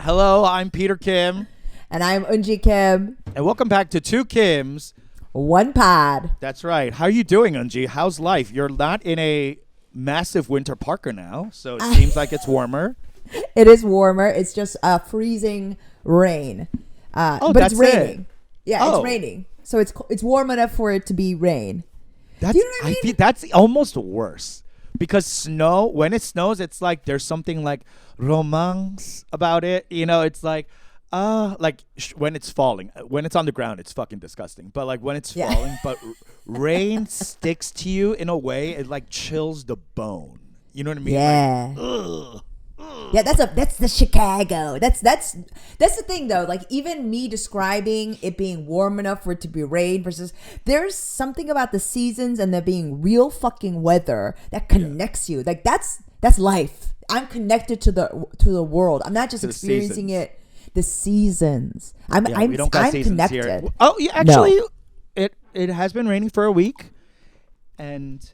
Hello, I'm Peter Kim, And I'm Unji Kim. and welcome back to Two Kims. One pod. That's right. How are you doing, Unji? How's life? You're not in a massive winter parka now, so it seems like it's warmer. It is warmer. It's just freezing rain. But that's it's raining. it. Yeah, Oh. it's raining. So it's warm enough for it to be rain. That's, Do you know what I mean? feel that's almost worse because snow. When it snows, it's like there's something like romance about it. You know, it's like when it's falling. When it's on the ground, it's fucking disgusting. But like when it's Yeah. falling, but rain sticks to you in a way it like chills the bone. You know what I mean? Yeah. Like, ugh. Yeah, that's the Chicago. That's the thing though. Like even me describing it being warm enough for it to be rain versus there's something about the seasons and there being real fucking weather that connects you. Like that's life. I'm connected to the world. I'm not just To the experiencing seasons. it. The seasons. I'm We don't got seasons connected. here. Oh, yeah, actually, it has been raining for a week, and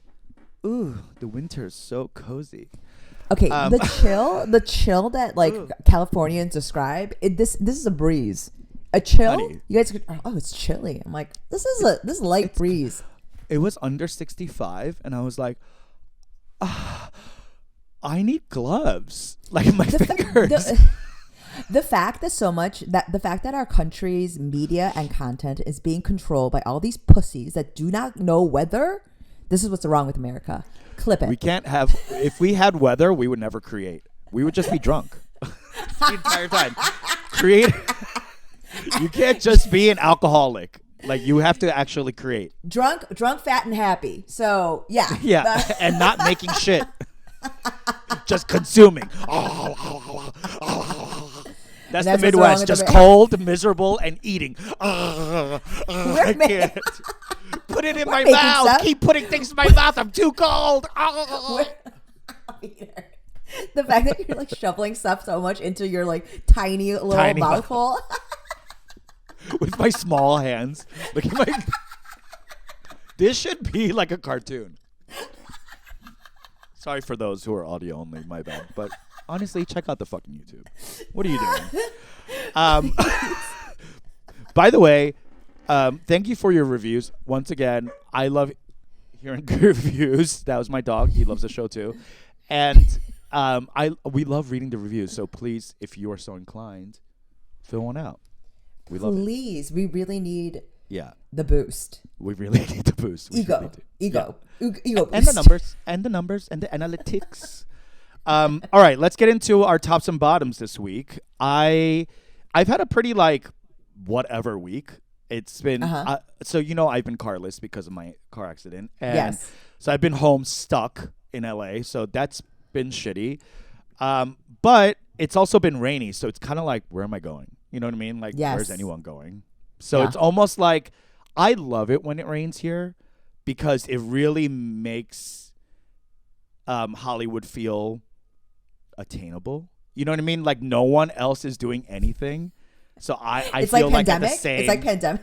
the winter is so cozy. Okay, the chill that like Californians describe. This is a breeze. A chill. Honey. You guys, it's chilly. I'm like, this is a light breeze. It was under 65, and I was like, I need gloves, like my fingers. The fact that our country's media and content is being controlled by all these pussies that do not know weather. This is what's wrong with America. Clip it. We can't have. If we had weather, we would never create. We would just be drunk the entire time. Create. You can't just be an alcoholic. Like you have to actually create. Drunk, fat, and happy. So yeah. Yeah, and not making shit. Just consuming. That's the what's wrong Midwest. with Just America. cold, miserable, and eating. I can't. Put it in my making mouth. stuff. Keep putting things in my mouth. I'm too cold. Peter. The fact that you're like shoveling stuff so much into your like tiny little Tiny mouth hole. With my small hands. Look at my. This should be like a cartoon. Sorry for those who are audio only. My bad. But honestly, check out the fucking YouTube. What are you doing? By the way, thank you for your reviews. Once again, I love hearing good reviews. That was my dog. He loves the show too. And we love reading the reviews. So please, if you are so inclined, fill one out. We love it. Please, we really need Yeah. the boost. We really need the boost. We Ego. really do. Ego. Yeah. Ego boost. And the numbers, and the analytics. All right, let's get into our tops and bottoms this week. I've had a pretty like whatever week. It's been so I've been carless because of my car accident, and Yes. so I've been home stuck in LA. So that's been shitty. But it's also been rainy, so it's kind of like, where am I going? You know what I mean? Like, Yes. where's anyone going? So Yeah. it's almost like I love it when it rains here because it really makes Hollywood feel attainable. You know what I mean? Like no one else is doing anything. So I It's feel like like at pandemic. the same It's like pandemic.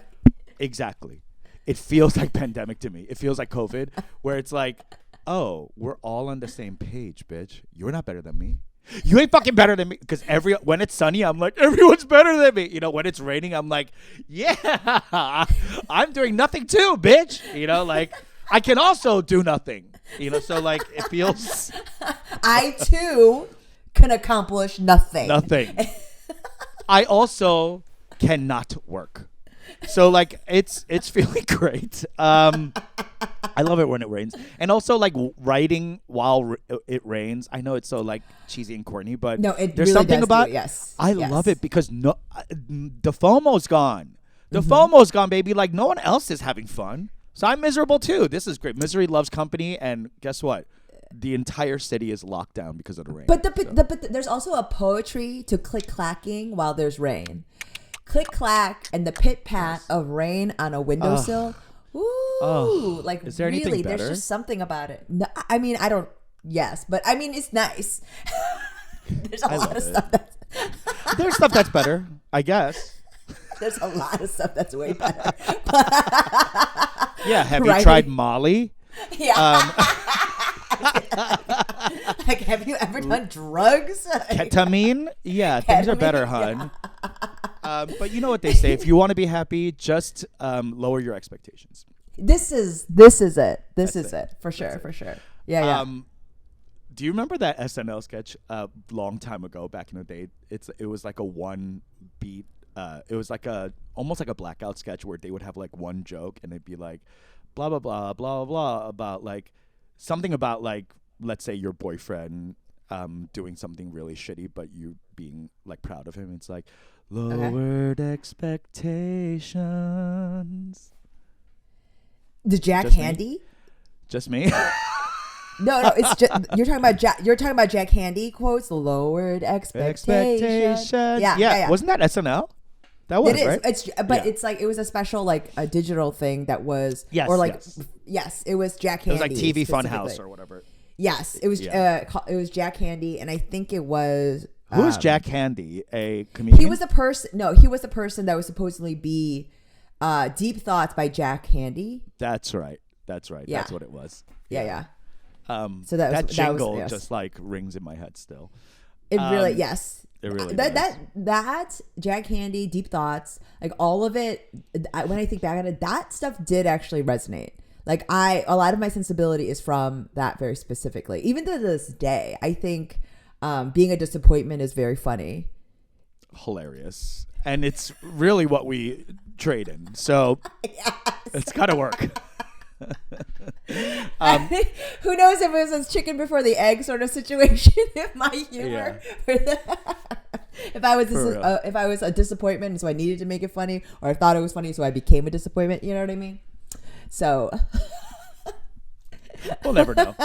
Exactly. It feels like pandemic to me. It feels like COVID where it's like, oh, we're all on the same page, bitch. You're not better than me. You ain't fucking better than me. Because when it's sunny, I'm like, everyone's better than me. You know, when it's raining, I'm like, yeah, I'm doing nothing too, bitch. You know, like I can also do nothing. You know, so like it feels I too can accomplish nothing. nothing. I also cannot work. So like it's feeling great. I love it when it rains, and also like writing while it rains. I know it's so like cheesy and corny, but No, it there's really something does about do it, yes. I Yes. love it because the FOMO's gone. The FOMO's gone, baby. Like no one else is having fun, so I'm miserable too. This is great. Misery loves company, and guess what? The entire city is locked down because of the rain. But there's also a poetry to click clacking while there's rain. Click clack and the pit pat of rain on a windowsill. Ooh, like Is there really, anything there's better? just something about it. No, I mean, I don't. Yes, but I mean, it's nice. There's a lot love of it. stuff that's. There's stuff that's better, I guess. There's a lot of stuff that's way better. Yeah, have you Right. tried Molly? Yeah. Like, have you ever done drugs? Ketamine? Yeah, things are better, hun. But you know what they say: if you want to be happy, just lower your expectations. This is it. This is it for sure. Yeah, yeah. Do you remember that SNL sketch a long time ago, back in the day? It was like a one beat. It was like almost like a blackout sketch where they would have like one joke and it'd be like, blah blah blah blah blah about like something about like, let's say your boyfriend doing something really shitty, but you being like proud of him. It's like lowered expectations. The Jack Just Handy? Me? Just me. No, it's just you're talking about Jack Handy quotes. Lowered expectations. Yeah. Wasn't that SNL? That was it is. right. It's like it was a special like a digital thing that was yes, or like yes, it was Jack Handy. It was like TV Funhouse or whatever. Yes, it was. It was Jack Handy, and I think it was. Who is Jack Handy? A comedian? He was the person. No, he was the person that was supposedly be Deep Thoughts by Jack Handy. That's right. Yeah. That's what it was. Yeah. So that jingle just like rings in my head still. It really yes. It really that Jack Handy, Deep Thoughts, like all of it. When I think back on it, that stuff did actually resonate. Like a lot of my sensibility is from that very specifically. Even to this day, I think being a disappointment is very funny. Hilarious. And it's really what we trade in. So it's got to work. Who knows if it was a chicken before the egg sort of situation? If my humor, if I was a disappointment, so I needed to make it funny, or I thought it was funny, so I became a disappointment. You know what I mean? So we'll never know.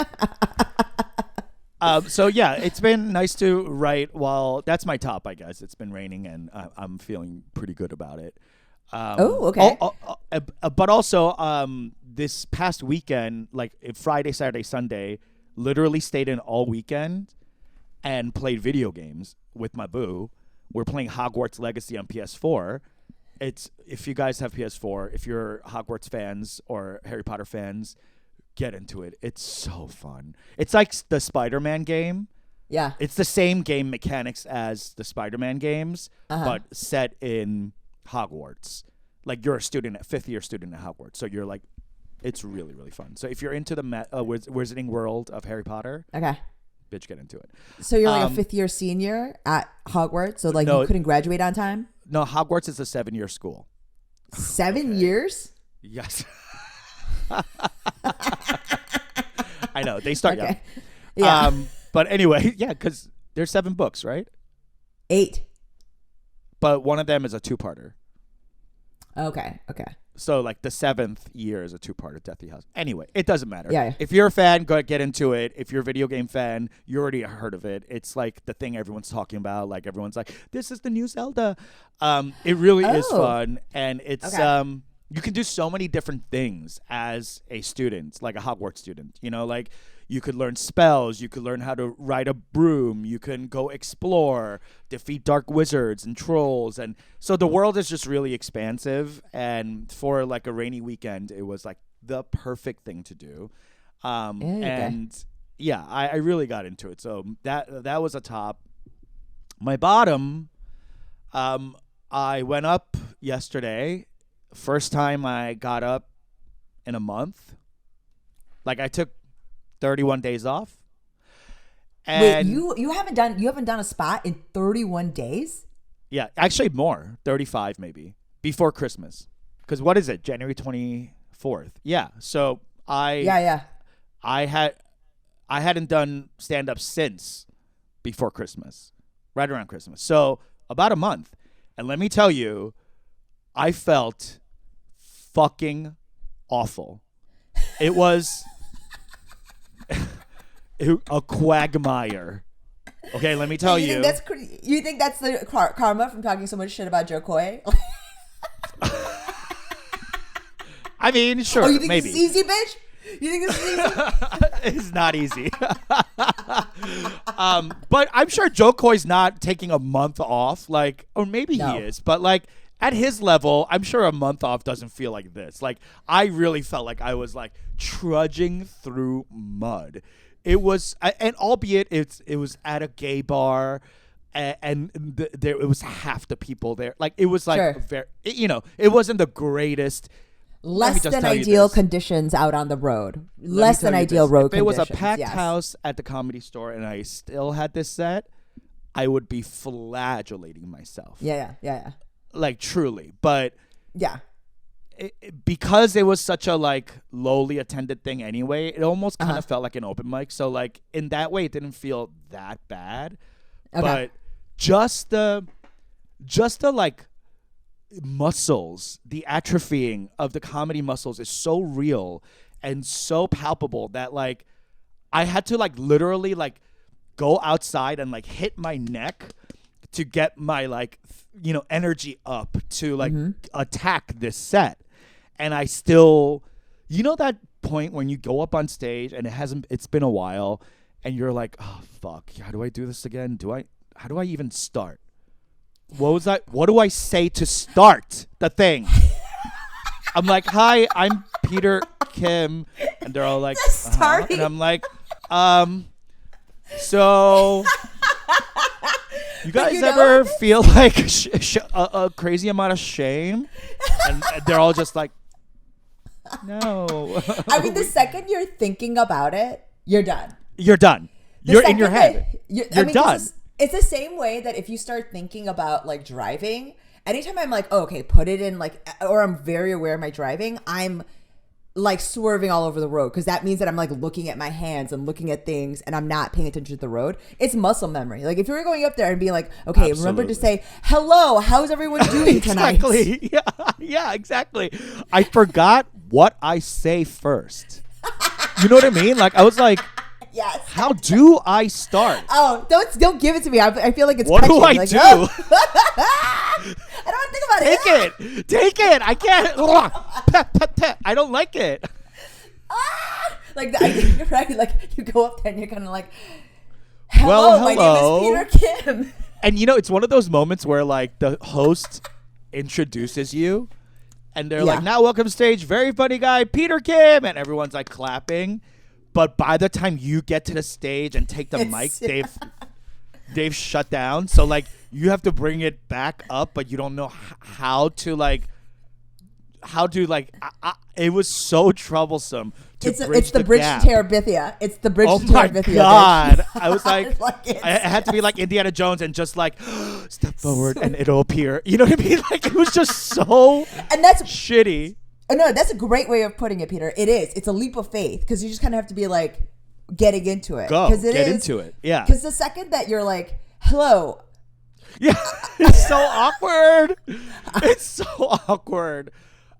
So yeah, it's been nice to write while that's my top, I guess. It's been raining and I'm feeling pretty good about it. Okay. But also, this past weekend, like Friday, Saturday, Sunday, literally stayed in all weekend and played video games with my boo. We're playing Hogwarts Legacy on PS4. If you guys have PS4, if you're Hogwarts fans or Harry Potter fans, get into it. It's so fun. It's like the Spider-Man game. Yeah. It's the same game mechanics as the Spider-Man games, but set in Hogwarts. Like you're a fifth year student at Hogwarts. So you're like, it's really, really fun. So if you're into the Wizarding World of Harry Potter, okay, bitch, get into it. So you're like a fifth year senior at Hogwarts. So like you couldn't graduate on time? No, Hogwarts is a 7-year school. 7 years? Yes. I know. They start young. Yeah. But anyway, yeah, because there's 7 books, right? 8. But one of them is a 2-parter. Okay. So like the 7th year is a 2-parter, Deathly Hallows. Anyway, it doesn't matter. Yeah. If you're a fan, go get into it. If you're a video game fan, you already heard of it. It's like the thing everyone's talking about. Like everyone's like, this is the new Zelda. It really is fun. And it's you can do so many different things as a student, like a Hogwarts student. You know, like you could learn spells. You could learn how to ride a broom. You can go explore, defeat dark wizards and trolls. And so the world is just really expansive. And for like a rainy weekend, it was like the perfect thing to do. And yeah, I really got into it. So that was a top. My bottom, I went up yesterday. First time I got up in a month. Like I took 31 days off. And wait, you haven't done a spot in 31 days? Yeah, actually more, 35 maybe, before Christmas. Because what is it, January 24th? Yeah, so I hadn't done stand-up since before Christmas, right around Christmas. So about a month. And let me tell you, I felt fucking awful. It was a quagmire. Okay, let me tell you. You think that's the karma from talking so much shit about Joe Coy? I mean, sure, you think maybe. This is easy, bitch? You think this is easy? It's not easy. But I'm sure Joe Coy's not taking a month off, like, or maybe he is, but like at his level, I'm sure a month off doesn't feel like this. Like I really felt like I was like trudging through mud it was, and albeit it was at a gay bar, and there it was half the people there. Like it was like Sure. very, it wasn't the greatest. Let me Less just than tell you ideal this. conditions out on the road. Let me Less tell than you ideal this. road If it was conditions. a packed yes. house at the Comedy Store and I still had this set, I would be flagellating myself. Yeah. Like truly, but Yeah. because it was such a like lowly attended thing anyway, it almost kind Uh-huh. of felt like an open mic. So like in that way, it didn't feel that bad. Okay. But just the like muscles, the atrophying of the comedy muscles is so real and so palpable that like I had to like literally like go outside and like hit my neck to get my like energy up to like attack this set. And I still, that point when you go up on stage and it's been a while and you're like, oh fuck, how do I do this again? How do I even start? What do I say to start the thing? I'm like, hi, I'm Peter Kim. And they're all like, starting. And I'm like, so you guys ever feel like a crazy amount of shame? And they're all just like, no. I mean, the second you're thinking about it, you're done. You're done. The You're in your second head. that- You're done. It's the same way that if you start thinking about like driving, anytime I'm like, oh, okay, put it in like, or I'm very aware of my driving, I'm like swerving all over the road because that means that I'm like looking at my hands and looking at things and I'm not paying attention to the road. It's muscle memory. Like if you were going up there and being like, okay, remember to say, hello, how's everyone doing tonight? Exactly. Yeah, exactly. I forgot what I say first. You know what I mean? Like I was like, Yes. how do I start? Oh, don't give it to me. I feel like it's What do catching. I Like, do? oh. I don't want to think about it. Take it. I can't. Pet. I don't like it. Like right, like you go up there and you're kind of like, hello, Well, my hello. name is Peter Kim. And it's one of those moments where like the host introduces you and they're like, now welcome to stage, very funny guy, Peter Kim. And everyone's like clapping. But by the time you get to the stage and take the mic, they've shut down. So like you have to bring it back up, but you don't know how to it was so troublesome to It's bridge the bridge gap. to Terabithia. It's the bridge Oh to my Terabithia. god! bitch. I was like, Like, I had to be like Indiana Jones and just like step forward and it'll appear. You know what I mean? Like it was just so and that's shitty. no, that's a great way of putting it, Peter. It is. It's a leap of faith because you just kind of have to be like getting into it. Go 'Cause it get is- into it. Yeah, Because the second that you're like, hello, yeah. It's so awkward. It's so awkward.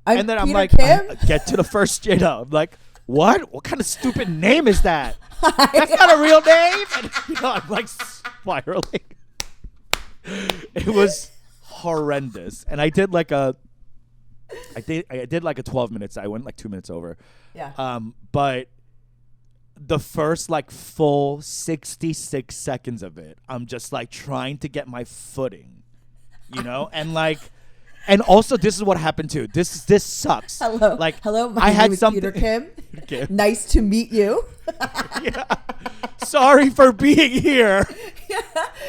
I'm And then I'm Peter like, Kim? get to the first. I'm like, what? What kind of stupid name is that? That's not a real name. And, I'm like spiraling. It was horrendous, and I did like a 12 minutes. I went like 2 minutes over. Yeah. But the first like full 66 seconds of it, I'm just like trying to get my footing, and like. And also, this is what happened too. This sucks. Hello. Like, hello. My I name had is something. Peter Kim. Kim. Nice to meet you. Yeah. Sorry for being here.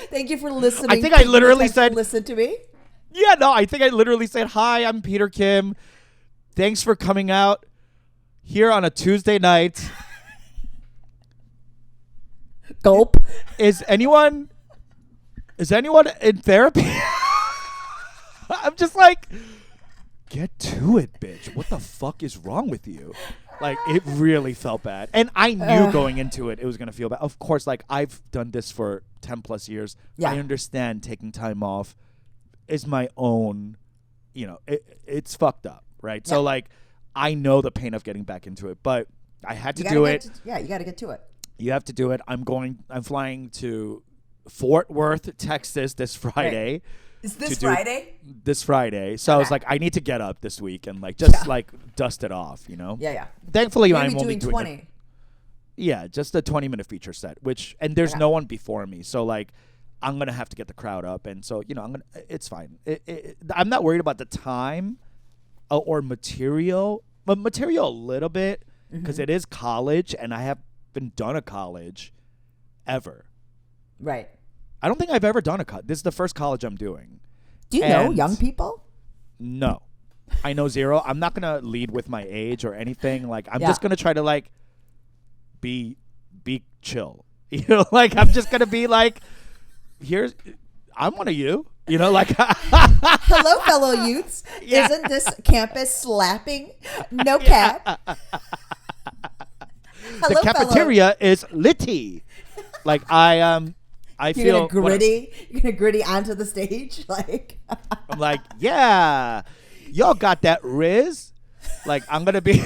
Thank you for listening. I think I literally said- "Listen to me." Yeah, no, I think I literally said, "Hi, I'm Peter Kim. Thanks for coming out here on a Tuesday night. Gulp. Is anyone in therapy?" I'm just like, get to it, bitch. What the fuck is wrong with you? Like, it really felt bad. And I knew going into it was going to feel bad. Of course, like, I've done this for 10 plus years. Yeah. I understand taking time off is my own, it's fucked up, right? Yeah. So, like, I know the pain of getting back into it, but I had to You do gotta it. you got to get to it. You have to do it. I'm flying to Fort Worth, Texas this Friday. Is to this do- Friday? This Friday. So I was Okay. like, I need to get up this week and like just Yeah. like dust it off, Yeah. Thankfully, You're I'm gonna be only doing doing 20. Yeah, just a 20-minute feature set, and there's Okay. no one before me. So like I'm going to have to get the crowd up, and so it's fine. I'm not worried about the time or material, but material a little bit because Mm-hmm. it is college and I have even done a college ever. Right. I don't think I've ever done a college. This is the first college I'm doing. Do you know And young people? No. I know zero. I'm not going to lead with my age or anything. Like, I'm Yeah. just going to try to, like, be chill. You know, like, I'm just going to be like, I'm one of you. You know, like, Hello, fellow youths. Yeah. Isn't this campus slapping? No cap. the Hello, fellow- cafeteria is litty. Like, I You're feel gonna gritty. You're gonna gritty onto the stage, like. I'm like, yeah, y'all got that Riz. Like, I'm gonna be.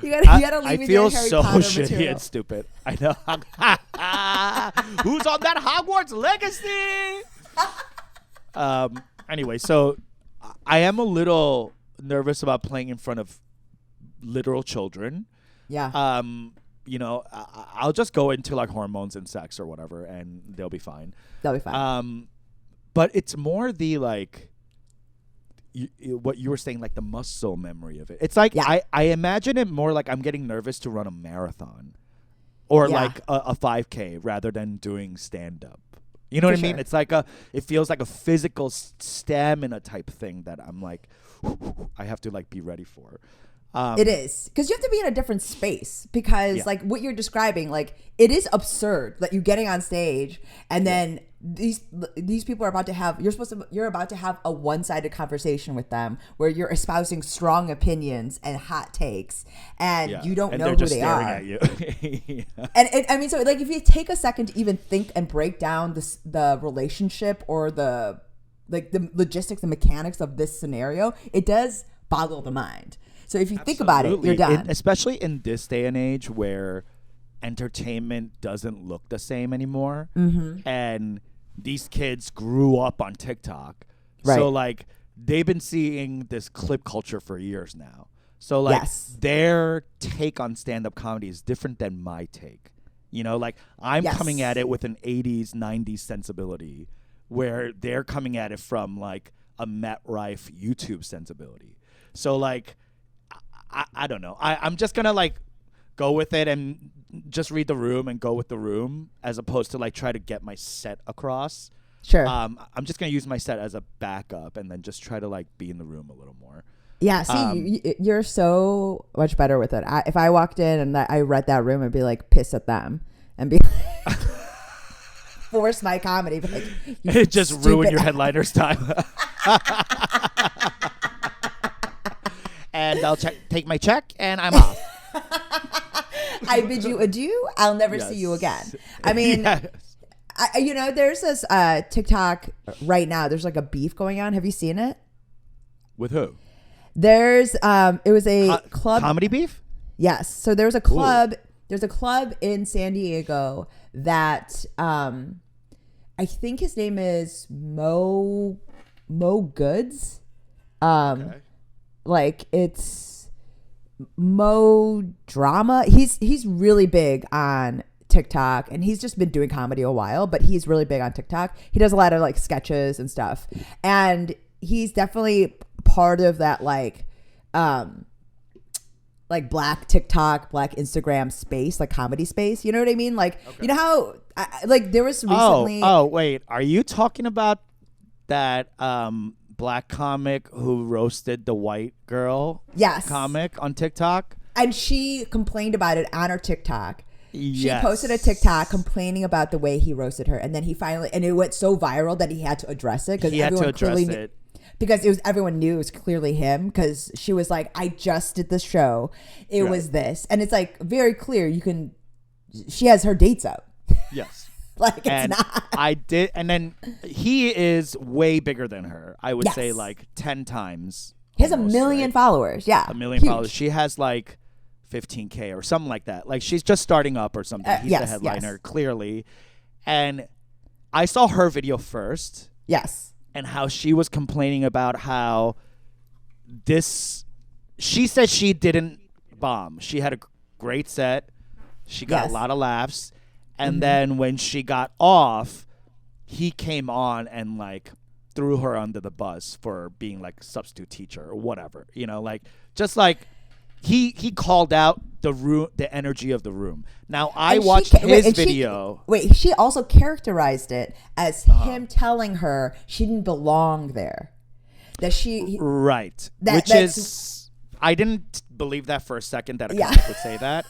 you gotta leave I me feel your Harry so Potter shitty material. and stupid. I know. Who's on that Hogwarts Legacy? Anyway, so I am a little nervous about playing in front of literal children. Yeah. You know, I'll just go into like hormones and sex or whatever, and they'll be fine. That'll be fine. But it's more the like. What you were saying, like the muscle memory of it. It's like Yeah. I imagine it more like I'm getting nervous to run a marathon or Yeah. like a 5K rather than doing stand up. You know For what I mean? sure. It's like it feels like a physical stamina type thing that I'm like, I have to like be ready for. It is because you have to be in a different space because Yeah. like what you're describing, like it is absurd that you're getting on stage and then these people are about to have you're about to have a one-sided conversation with them where you're espousing strong opinions and hot takes and Yeah. you don't and know they're who just they staring are. at you. Yeah. And I mean, so like if you take a second to even think and break down the relationship or the logistics and mechanics of this scenario, it does boggle the mind. So if you think about it, you're Absolutely. done. Especially in this day and age where entertainment doesn't look the same anymore. Mm-hmm. And these kids grew up on TikTok. Right. So, like, they've been seeing this clip culture for years now. So, like, Yes. their take on stand-up comedy is different than my take. You know, like, I'm Yes. coming at it with an 80s, 90s sensibility where they're coming at it from, like, a Matt Rife YouTube sensibility. So, like, I don't know. I'm just going to, like, go with it and just read the room and go with the room as opposed to, like, try to get my set across. Sure. I'm just going to use my set as a backup and then just try to, like, be in the room a little more. Yeah, see, you're so much better with it. If I walked in and I read that room, I'd be like, piss at them and be force my comedy. But like, It just ruined your headliner's time. And I'll take my check and I'm off. I bid you adieu. I'll never see you again. I mean, Yes. there's this TikTok right now. There's like a beef going on. Have you seen it? With who? There's it was a club. Comedy beef? Yes. So there was a club. There's a club in San Diego that I think his name is Mo Goods. Okay. Like it's Mo Drama. He's really big on TikTok and he's just been doing comedy a while, but he's really big on TikTok. He does a lot of like sketches and stuff. And he's definitely part of that like black TikTok, black Instagram space, like comedy space. You know what I mean? Like, you know how like there was recently. Oh, wait. Are you talking about that black comic who roasted the white girl? Yes. Comic on TikTok? And she complained about it on her TikTok. She Yes. posted a TikTok complaining about the way he roasted her, and then he finally, and it went so viral that he had to address it because He had to everyone address clearly it. because everyone knew it was clearly him because she was like, "I just did the show, it Right. was this," and it's like very clear. She has her dates up, Yes. like it's And not. I did, and then he is way bigger than her. I would say Yes. like 10 times. He has almost, a million right? followers. Yeah, A million Huge. followers. She has like 15K or something like that. Like she's just starting up or something. He's yes, the headliner, yes. clearly. And I saw her video first Yes. and how she was complaining about how she said she didn't bomb. She had a great set. She got Yes. a lot of laughs. And then when she got off, he came on and like threw her under the bus for being like substitute teacher or whatever, like just like he called out the room, the energy of the room. Now I And she watched ca- wait, his and she- video. She also characterized it as him telling her she didn't belong there. That she Right. That- Which that's- is, I didn't believe that for a second that a Yeah. comic would say that.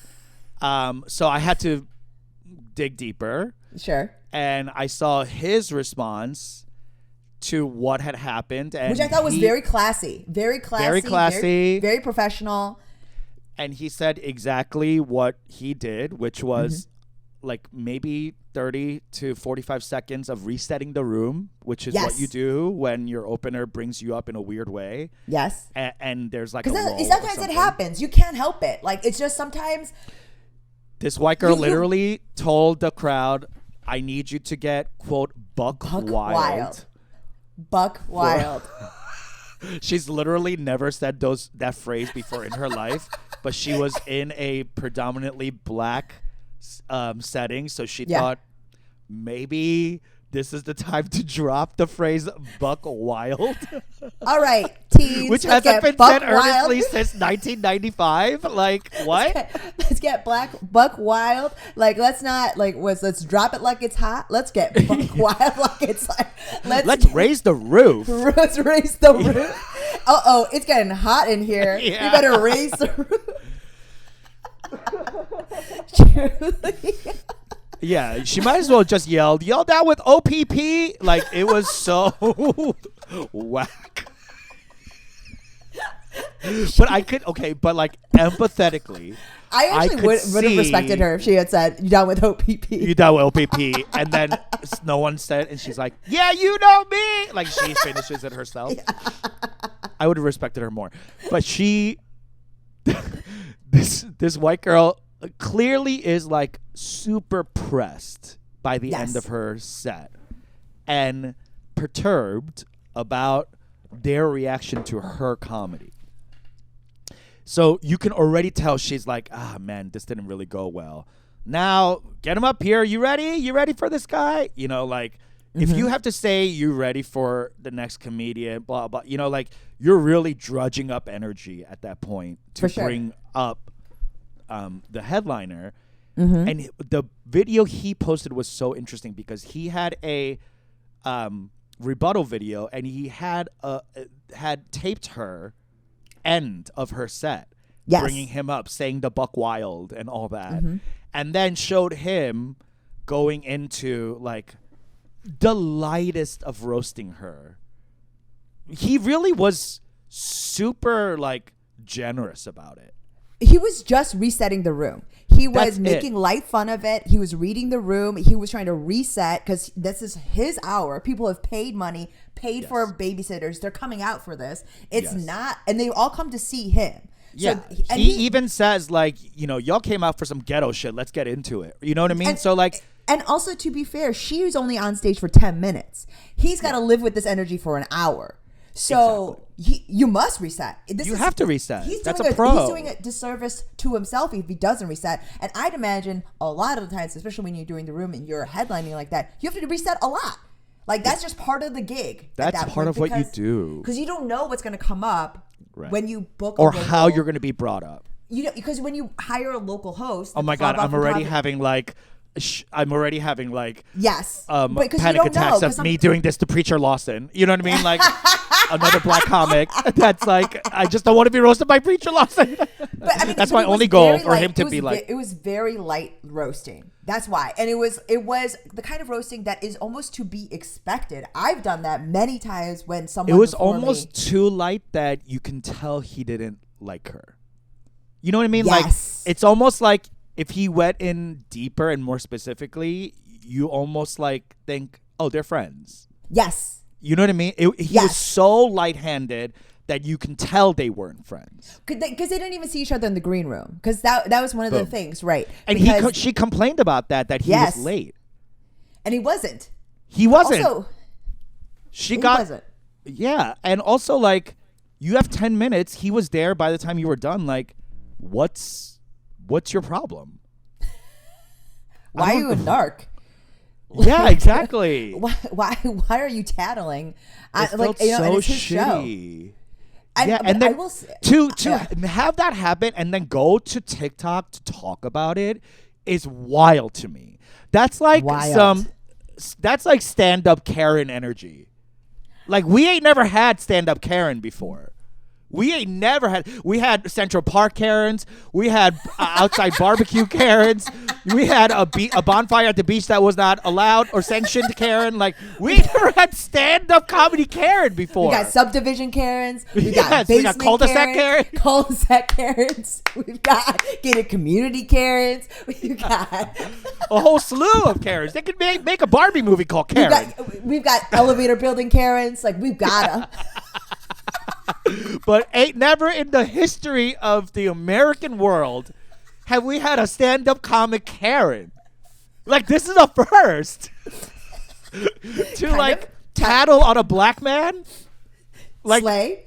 So I had to dig deeper, sure. and I saw his response to what had happened, and Which I thought was he- very classy. Very classy. Very professional. And he said exactly what he did, which was like maybe 30 to 45 seconds of resetting the room, which is what Yes. you do when your opener brings you up in a weird way. Yes. And there's like a Because lull or sometimes it something. happens. You can't help it. Like, it's just sometimes. This white girl You- literally told the crowd, I need you to get, quote, buck wild. Buck wild. She's literally never said that phrase before in her life, but she was in a predominantly black setting, so she Yeah. thought maybe this is the time to drop the phrase "buck wild," All right, teens. which let's hasn't get been buck said earnestly wild. since 1995. Like what? Let's get buck wild. Like, let's not let's drop it like it's hot. Let's get buck wild like it's like Let's raise the roof. let's raise the roof. Oh, it's getting hot in here. Yeah. You better raise the roof. Truly. Yeah, she might as well just yelled out with OPP. Like it was so whack. But I could but like empathetically, I actually could would have see- respected her if she had said, "You down with OPP?" you know OPP, and then no one said, and she's like, "Yeah, you know me." Like she finishes it herself. I would have respected her more, but she, this white girl clearly is like super pressed by the end Yes. of her set and perturbed about their reaction to her comedy. So you can already tell she's like, man, this didn't really go well. Now, get him up here. You ready? You ready for this guy? You know, like, if you have to say you ready for the next comedian, blah, blah, you know, like, you're really drudging up energy at that point to For sure. bring up the headliner. And the video he posted was so interesting because he had a rebuttal video, and he had taped her end of her set, Yes. bringing him up, saying the buck wild and all that, and then showed him going into like the lightest of roasting her. He really was super like generous about it. He was just resetting the room. He was That's making it. light fun of it. He was reading the room. He was trying to reset because this is his hour. People have paid money, paid for babysitters. They're coming out for this. It's Yes. not, and they all come to see him. Yeah, and he even says like, you know, y'all came out for some ghetto shit. Let's get into it. You know what I mean? And- So like, and also, to be fair, she was only on stage for 10 minutes. He's got to live with this energy for an hour. So you must reset. You have to reset. He's That's doing a pro. He's doing a disservice to himself if he doesn't reset. And I'd imagine a lot of the times, especially when you're doing the room and you're headlining like that, you have to reset a lot. Like, that's just part of the gig. That's part of what you do. Because you don't know what's going to come up Right. when you book or a local, how you're going to be brought up. You know, because when you hire a local host. Oh my the club God, I'm already photographer- having like, Yes. But 'cause you panic don't know, attacks 'cause of me doing this to Preacher Lawson. You know what I mean? Like another black comic that's like, I just don't want to be roasted by Preacher Lawson. But, I mean, That's but my it was only goal very for light. him to It was be like. it was very light roasting. That's why, and it was the kind of roasting that is almost to be expected. I've done that many times when someone. It was before almost me, too light that you can tell he didn't like her. You know what I mean? Yes. Like it's almost like if he went in deeper and more specifically, you almost like think, oh, they're friends. yes. You know what I mean? He was Yes. so light-handed that you can tell they weren't friends. Because they didn't even see each other in the green room. Because that was one of the Boom. things, right? And Because- she complained about that he Yes. was late. and he wasn't. He wasn't. Also, She he got wasn't. Yeah, and also like you have 10 minutes. He was there by the time you were done. Like, what's your problem? Why are you a narc? Yeah, exactly. Why are you tattling? It felt and so it's his show. shitty. Yeah, but and then I will say, to yeah. have that happen and then go to TikTok to talk about it is wild to me. That's like Wild. that's like stand up Karen energy. Like we ain't never had stand up Karen before. We ain't never had. We had Central Park Karens. We had outside barbecue Karens. We had a bonfire at the beach that was not allowed or sanctioned Karen. Like we ain't never had stand up comedy Karen before. We got subdivision Karens. We got Yes, we basement got cul-de-sac Karens. Cul-de-sac Karens. We've got gated community Karens. We've got A whole slew of Karens. They could make a Barbie movie called Karen. we've got elevator building Karens. Like we've got them. But ain't never in the history of the American world have we had a stand-up comic Karen. Like this is a first. To like tattle on a black man. Like Slay.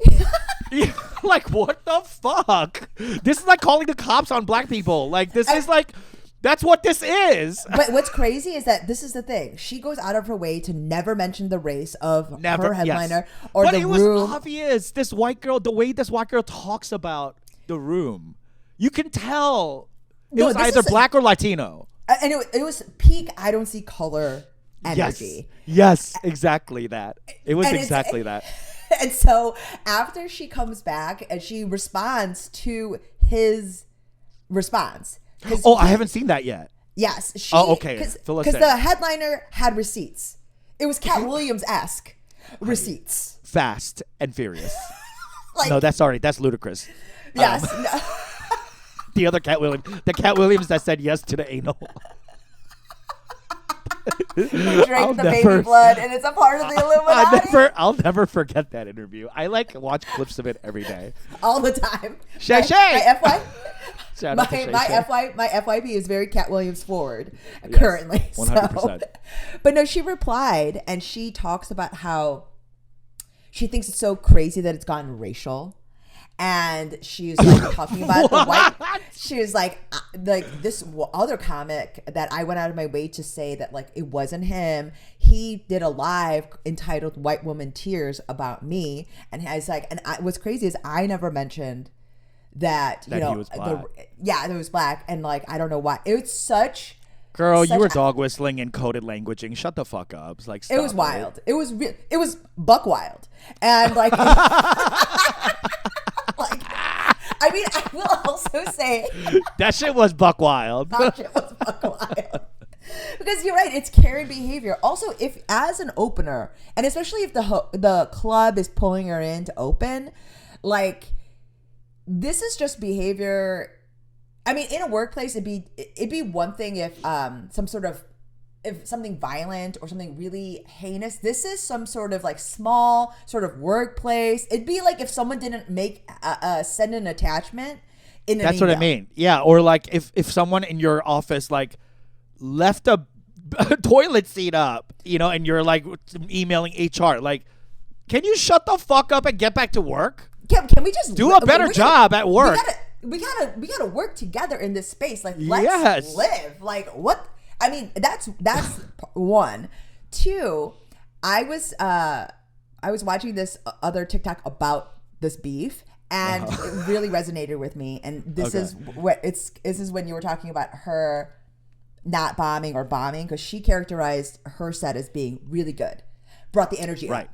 yeah, like what the fuck? This is like calling the cops on black people. Like this is like that's what this is. But what's crazy is that this is the thing. She goes out of her way to never mention the race of her headliner or but the it was room. obvious. This white girl, the way this white girl talks about the room, you can tell it was either black or Latino. And it was peak I don't see color energy. Yes, exactly that. It was And exactly that. And so after she comes back and she responds to his response. Oh, I haven't seen that yet. Yes. Okay. Because the headliner had receipts. It was Cat Williams-esque receipts. Fast and Furious. Like, No, that's ludicrous. yes. The other Cat Williams, the Cat Williams that said yes to the anal. Drank the baby blood and it's a part of the Illuminati. I'll never forget that interview. I like watch clips of it every day. All the time. Shay Shay. My FY. Shout out to Shay My Shay. my FYP is very Cat Williams forward currently. 100%. So. But no, she replied and she talks about how she thinks it's so crazy that it's gotten racial. And she's like talking about the white. She was like this other comic that I went out of my way to say that like it wasn't him. He did a live entitled "White Woman Tears" about me, and I was like, what's crazy is I never mentioned that he was black. That it was black, and like I don't know why. It was such. Girl, you were dog whistling and coded languaging. Shut the fuck up. It's like It was wild. It was it was buck wild, and like. Like, I mean, I will also say that shit was buck wild. that shit was buck wild. Because you're right, it's Karen behavior. Also, if as an opener, and especially if the club is pulling her in to open, like this is just behavior. I mean, in a workplace, it'd be one thing if if something violent or something really heinous. This is some sort of like small sort of workplace. It'd be like if someone didn't send an attachment in an That's what I email. mean. Yeah, or like if someone in your office like left a toilet seat up, and you're like emailing HR, like, can you shut the fuck up and get back to work? Can we just Do a better job at work? We gotta work together in this space. Like, Yes. let's live. Like, what? I mean, that's one. Two, I was watching this other TikTok about this beef, and it really resonated with me. And this is when you were talking about her not bombing or bombing, because she characterized her set as being really good, brought the energy Right.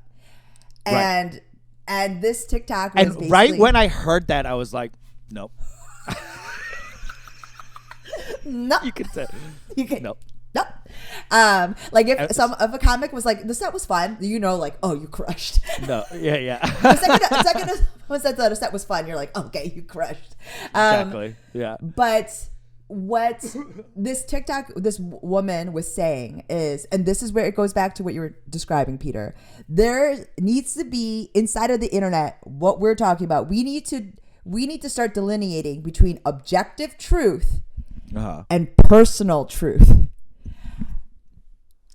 up. And this TikTok was And basically, right when I heard that, I was like, nope. no, You could say, you can nope. no. Like if a comic was like, the set was fun, like, oh, you crushed. No, yeah. The second was that the set was fun, you're like, okay, you crushed. Exactly. Yeah. But what this woman was saying is, and this is where it goes back to what you were describing, Peter. There needs to be inside of the internet what we're talking about. We need to start delineating between objective truth and personal truth.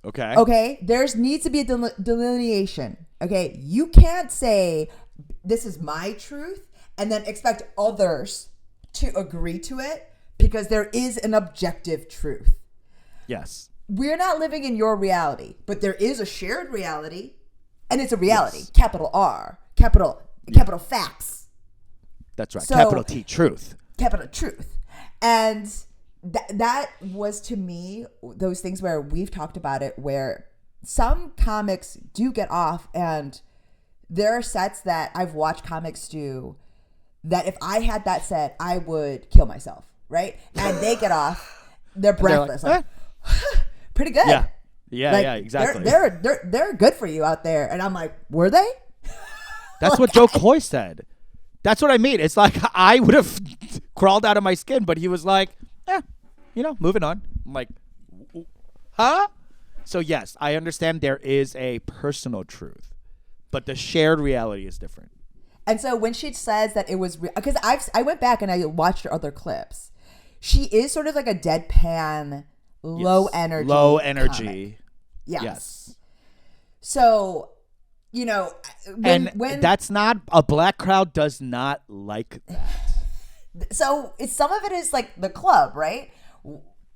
Okay. Okay, needs to be a delineation. Okay, you can't say this is my truth and then expect others to agree to it, because there is an objective truth. Yes. We're not living in your reality, but there is a shared reality, and it's a reality. Yes. Capital R, capital capital facts. That's right. So- Capital T, truth. Capital truth. And that was, to me, those things where we've talked about it, where some comics do get off, and there are sets that I've watched comics do that if I had that set, I would kill myself, right? And they get off, they're breathless. like, Pretty good. Yeah. Yeah, Like, yeah, exactly. They're good for you out there. And I'm like, were they? That's what Joe Coy said. That's what I mean. It's like I would have crawled out of my skin, but he was like, moving on. I'm like, huh? So yes, I understand there is a personal truth, but the shared reality is different. And so when she says that it was because I went back and I watched her other clips, she is sort of like a deadpan, low energy. Low energy. Comic. Yes. Yes. So, when that's not a black crowd does not like that. so some of it is like the club, right?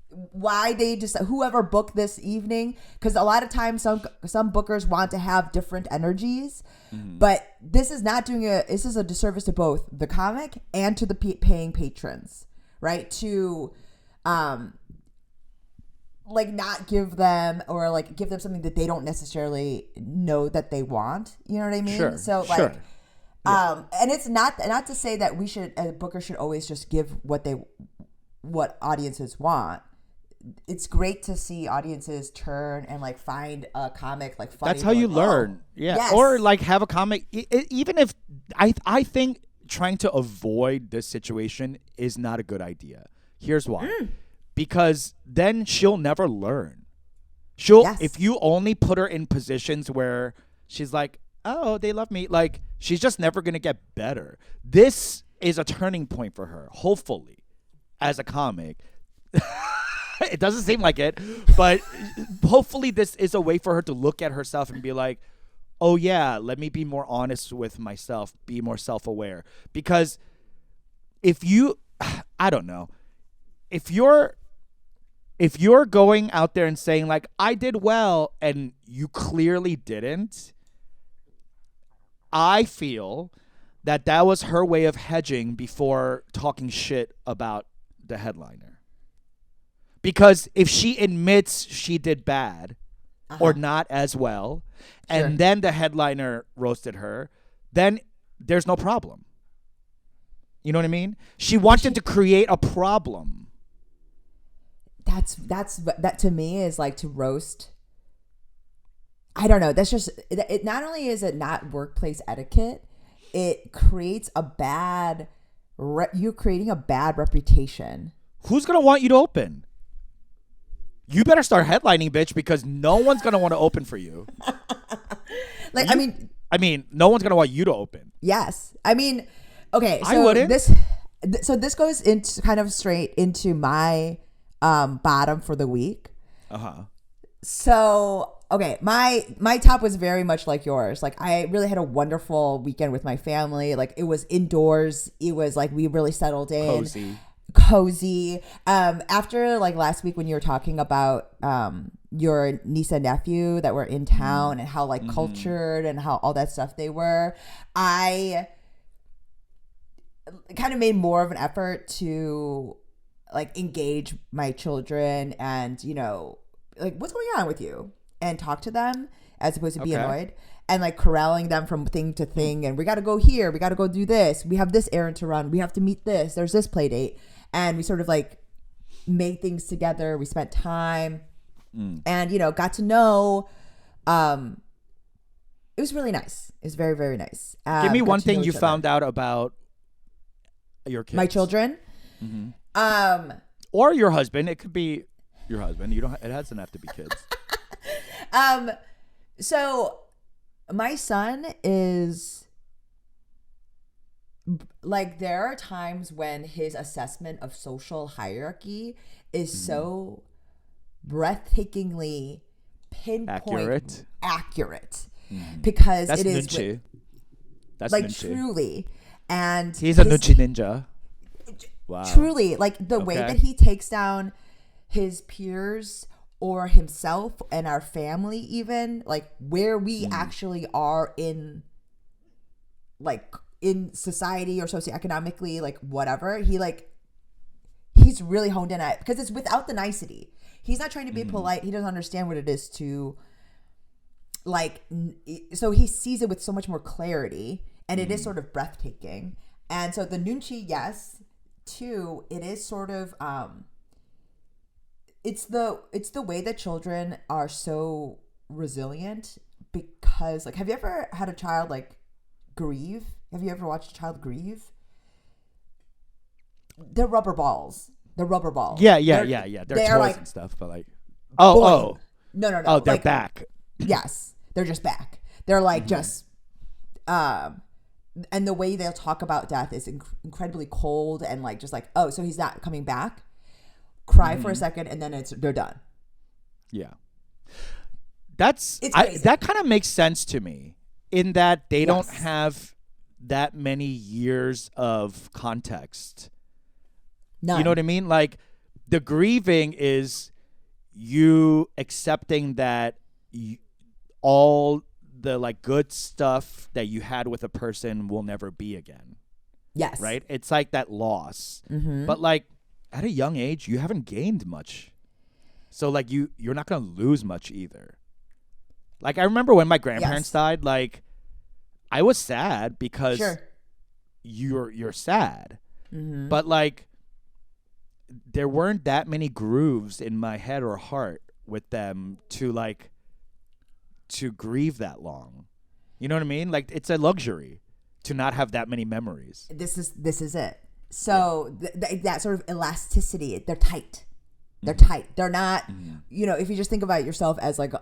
Why they just whoever booked this evening, because a lot of times some bookers want to have different energies, but this is not doing this is a disservice to both the comic and to the paying patrons, right? To like not give them or like give them something that they don't necessarily know that they want. You know what I mean? Sure. So like, and it's not to say that we should, a booker should always just give what audiences want. It's great to see audiences turn and like find a comic like funny. That's how you learn. Yeah. Yes. Or like have a comic. Even if I think trying to avoid this situation is not a good idea. Here's why. Because then she'll never learn. If you only put her in positions where she's like, oh, they love me, like she's just never going to get better. This is a turning point for her, hopefully, as a comic. It doesn't seem like it, but hopefully this is a way for her to look at herself and be like, oh yeah, let me be more honest with myself, be more self-aware. Because if you, I don't know, if you're going out there and saying like, I did well, and you clearly didn't, I feel that was her way of hedging before talking shit about the headliner. Because if she admits she did bad or not as well, and then the headliner roasted her, then there's no problem. You know what I mean? She wanted to create a problem. That to me is like to roast. I don't know. That's just it. Not only is it not workplace etiquette, it creates you're creating a bad reputation. Who's gonna want you to open? You better start headlining, bitch, because no one's gonna want to open for you. Like, I mean, no one's gonna want you to open. Yes, I mean, okay. So I wouldn't. This goes into kind of straight into my bottom for the week. So okay, my top was very much like yours. Like I really had a wonderful weekend with my family. Like it was indoors. It was like we really settled in. Cozy. After like last week when you were talking about your niece and nephew that were in town and how like cultured and how all that stuff they were, I kind of made more of an effort to like engage my children and like what's going on with you and talk to them as opposed to be annoyed and like corralling them from thing to thing. And we got to go here. We got to go do this. We have this errand to run. We have to meet this. There's this play date. And we sort of like made things together. We spent time and, got to know. It was really nice. It was very, very nice. Give me one thing you found out about your kids. My children. Or your husband. It could be your husband. It doesn't have to be kids. So my son is like, there are times when his assessment of social hierarchy is so breathtakingly pinpoint accurate because That's it is Nunchi. That's like Nunchi. Truly, and he's a Nunchi ninja. Wow. Truly, like the way that he takes down his peers or himself and our family, even like where we actually are in like in society or socioeconomically, like whatever, he's really honed in at, because it's without the nicety. He's not trying to be polite. He doesn't understand what it is to so he sees it with so much more clarity, and it is sort of breathtaking. And so the Nunchi, yes. Two, it is sort of it's the way that children are so resilient, because like, have you ever had a child like grieve? Have you ever watched a child grieve? They're rubber balls. They're rubber balls. Yeah. They're toys like, and stuff, but like, no. Oh, they're like, back. Yes, they're just back. They're like just, and the way they'll talk about death is incredibly cold and like just like, oh, so he's not coming back. Cry for a second, and then they're done. Yeah, that kind of makes sense to me, in that they don't have that many years of context. None. You know what I mean? Like, the grieving is you accepting that all the like good stuff that you had with a person will never be again. Yes. Right? It's like that loss. But like, at a young age, you haven't gained much. So like, you're not going to lose much either. Like, I remember when my grandparents died, like, I was sad because you're sad. But like, there weren't that many grooves in my head or heart with them to grieve that long. You know what I mean? Like, it's a luxury to not have that many memories. This is it. So that sort of elasticity, they're tight. They're tight. They're not, if you just think about yourself as like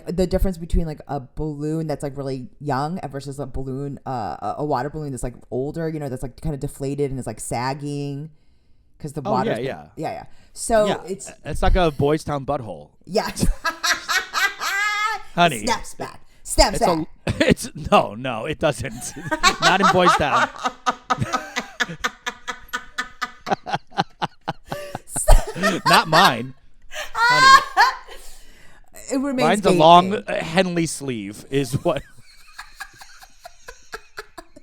the difference between like a balloon that's like really young versus a balloon, a water balloon that's like older, that's like kind of deflated and is like sagging because the water. Yeah. So it's like a Boys Town butthole. Yes. Honey. Snaps back. No, it doesn't. Not in Boys Town. Not mine, honey. It remains. Mine's a long Henley sleeve, is what.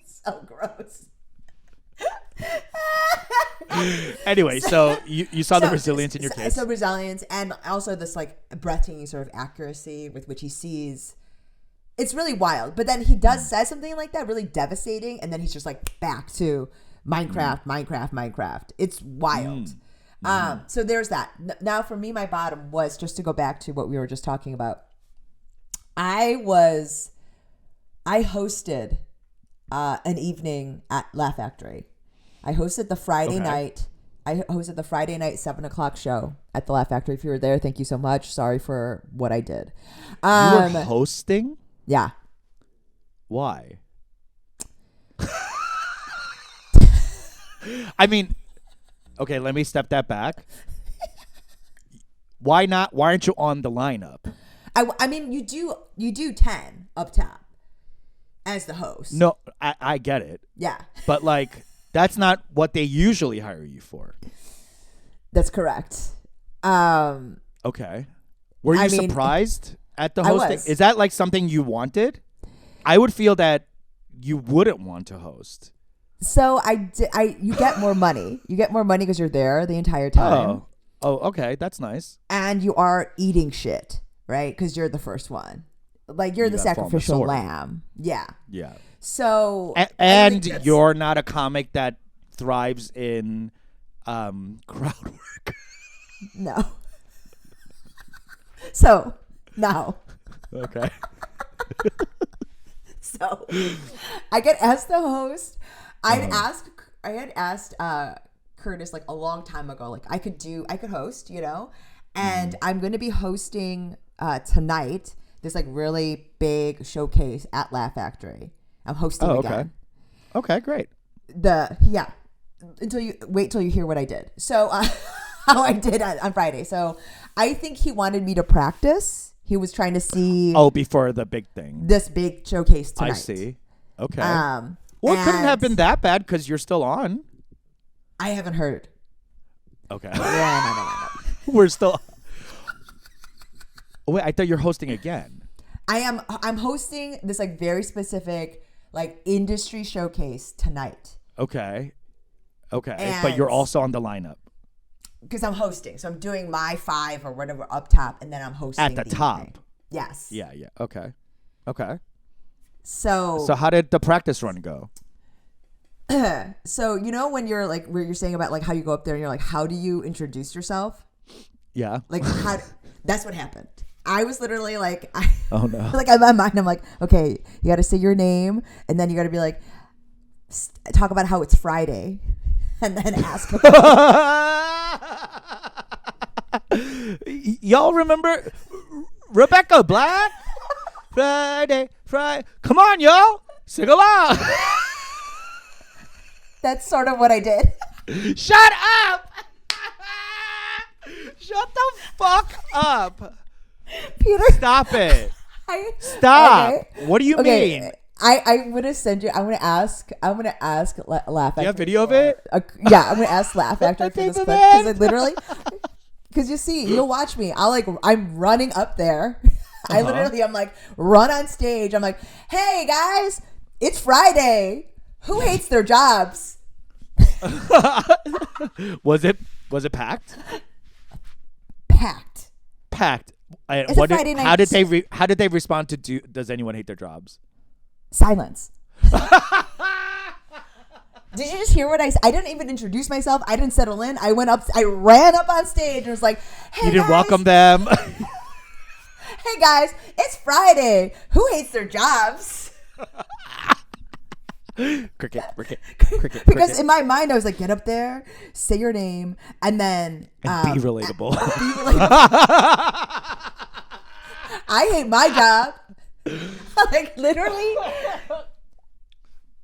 So gross. Anyway, so you saw the resilience in your kids. So resilience, and also this like breathtaking sort of accuracy with which he sees. It's really wild. But then he does say something like that, really devastating, and then he's just like back to Minecraft. It's wild. So there's that. Now for me, my bottom was, just to go back to what we were just talking about. I hosted an evening at Laugh Factory. I hosted the Friday night. I hosted the Friday night 7:00 show at the Laugh Factory. If you were there, thank you so much. Sorry for what I did. You were hosting? Yeah. Why? I mean, okay, let me step that back. Why not? Why aren't you on the lineup? I mean, you do 10 up top as the host. No, I get it. Yeah. But like, that's not what they usually hire you for. That's correct. Okay. Were you surprised at the hosting? I was. Is that like something you wanted? I would feel that you wouldn't want to host. So you get more money. You get more money because you're there the entire time. Oh, okay. That's nice. And you are eating shit, right? Because you're the first one. Like, you're the sacrificial lamb. Yeah. Yeah. So. And you're not a comic that thrives in crowd work. No. So, no. Okay. So, I get asked the host. I had asked Curtis like a long time ago, like I could host, and I'm going to be hosting tonight this like really big showcase at Laugh Factory. I'm hosting again. Okay, great. Until you hear what I did. So how I did on Friday. So I think he wanted me to practice. He was trying to see. Oh, before the big thing. This big showcase tonight. I see. Okay. Well, it couldn't have been that bad because you're still on. I haven't heard. Okay. Yeah, no. We're still. Wait, I thought you're hosting again. I'm hosting this like very specific like industry showcase tonight. Okay. Okay. And but you're also on the lineup. Because I'm hosting. So I'm doing my 5 or whatever up top, and then I'm hosting At the top. evening. Yes. Yeah. Yeah. Okay. Okay. So how did the practice run go? so you know when you're like where you're saying about like how you go up there and you're like, how do you introduce yourself? Yeah. Like that's what happened. I was literally like, Oh no. like in my mind, I'm like, okay, you got to say your name, and then you got to be like, talk about how it's Friday, and then ask. Y'all remember Rebecca Black? Friday. Come on, y'all. Sing along. That's sort of what I did. Shut up. Shut the fuck up. Peter, Stop it. Stop. Okay. What do you mean? I'm gonna send you. I'm gonna ask. Laugh. You have video of it? Yeah, I'm gonna ask Laugh after this clip because I literally. Because you see, you'll watch me. I'm running up there. I'm like, run on stage. I'm like, hey guys, it's Friday. Who hates their jobs? Was it packed? Packed. Packed. It's a Friday night. How did they respond to does anyone hate their jobs? Silence. Did you just hear what I said? I didn't even introduce myself. I didn't settle in. I ran up on stage and was like, hey, you didn't guys. welcome them. Hey guys, it's Friday. Who hates their jobs? Cricket. Because in my mind, I was like, get up there, say your name, and then be relatable. I hate my job. Like literally,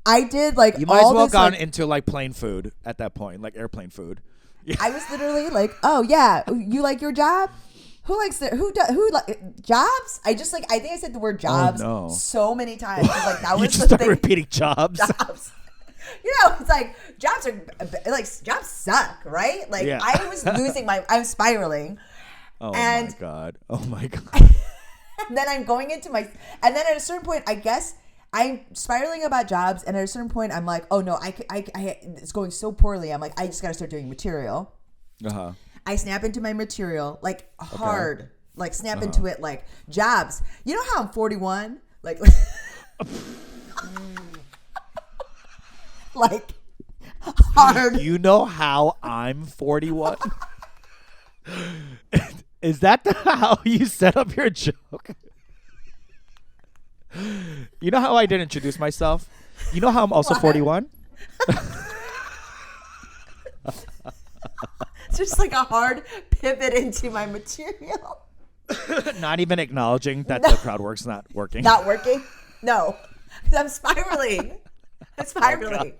I did like you might as all well this, gone like, into like plane food at that point, like airplane food. I was literally like, oh yeah, you like your job? Who likes it? Who like jobs? I think I said the word jobs so many times. Like that was you just the started thing. repeating jobs. Jobs. You know, it's like jobs suck, right? Like Yeah. I was I'm spiraling. Oh And- my god. Oh my god. And then I'm going into and then at a certain point, I guess I'm spiraling about jobs. And at a certain point, I'm like, oh no, I it's going so poorly. I'm like, I just got to start doing material. Uh-huh. I snap into my material like hard, like snap into it like jobs. You know how I'm 41? Like, like hard. You know how I'm 41? Is that how you set up your joke? You know how I didn't introduce myself? You know how I'm also 41? It's just like a hard pivot into my material. Not even acknowledging that the crowd work's not working. Not working? No. Because I'm spiraling. I'm spiraling.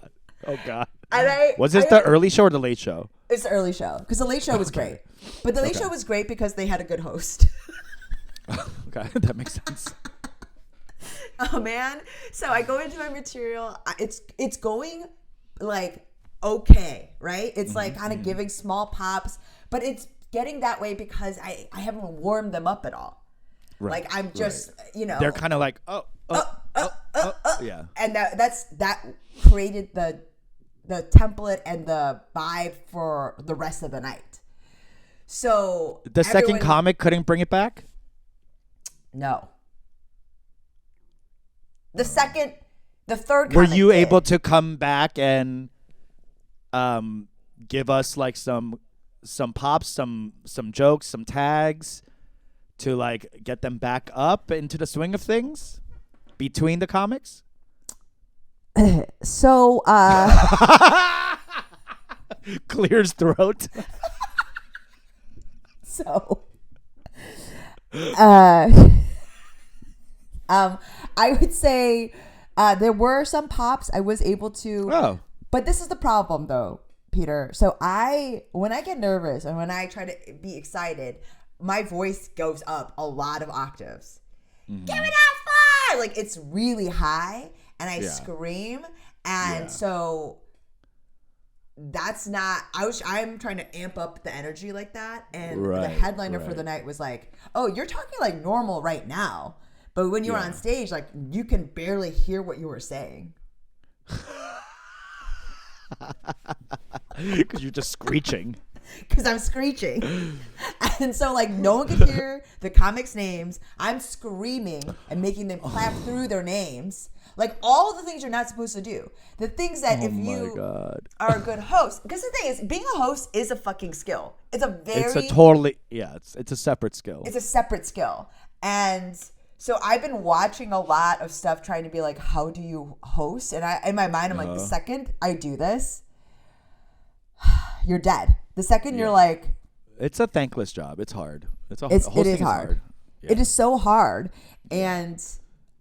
Oh God. And Was this the early show or the late show? It's the early show. Because the late show was great. But the late show was great because they had a good host. Okay, that makes sense. Oh man. So I go into my material. It's going like okay, right? It's like kind of giving small pops, but it's getting that way because I haven't warmed them up at all. Right, Like I'm just, you know, They're kind of like, yeah. and that created the template and the vibe for the rest of the night. So The second everyone- comic couldn't bring it back? No. The third Were comic you did. able to come back and give us like some pops, some jokes, some tags to like get them back up into the swing of things between the comics? So Clears throat. So, I would say there were some pops I was able to. Oh. But this is the problem, though, Peter. So when I get nervous and when I try to be excited, my voice goes up a lot of octaves. Mm-hmm. Give me that fire! Like it's really high, and I Yeah. scream, and Yeah. so. That's not. I'm trying to amp up the energy like that, and the Right, headliner for right. the night was like, "Oh, you're talking like normal right now, But when you're Yeah. on stage, like you can barely hear what you were saying. Because you're just screeching. Because I'm screeching. And so, like, no one can hear the comics' names. I'm screaming and making them clap through their names. Like, all the things you're not supposed to do. The things that if you God. are a good host. Because the thing is, being a host is a fucking skill. It's a it's a separate skill. It's a separate skill. And so I've been watching a lot of stuff trying to be like, how do you host? And in my mind, I'm like, the second I do this, you're dead. The second you're like, It's a thankless job. It's hard. it hosting is hard. Yeah. It is so hard. And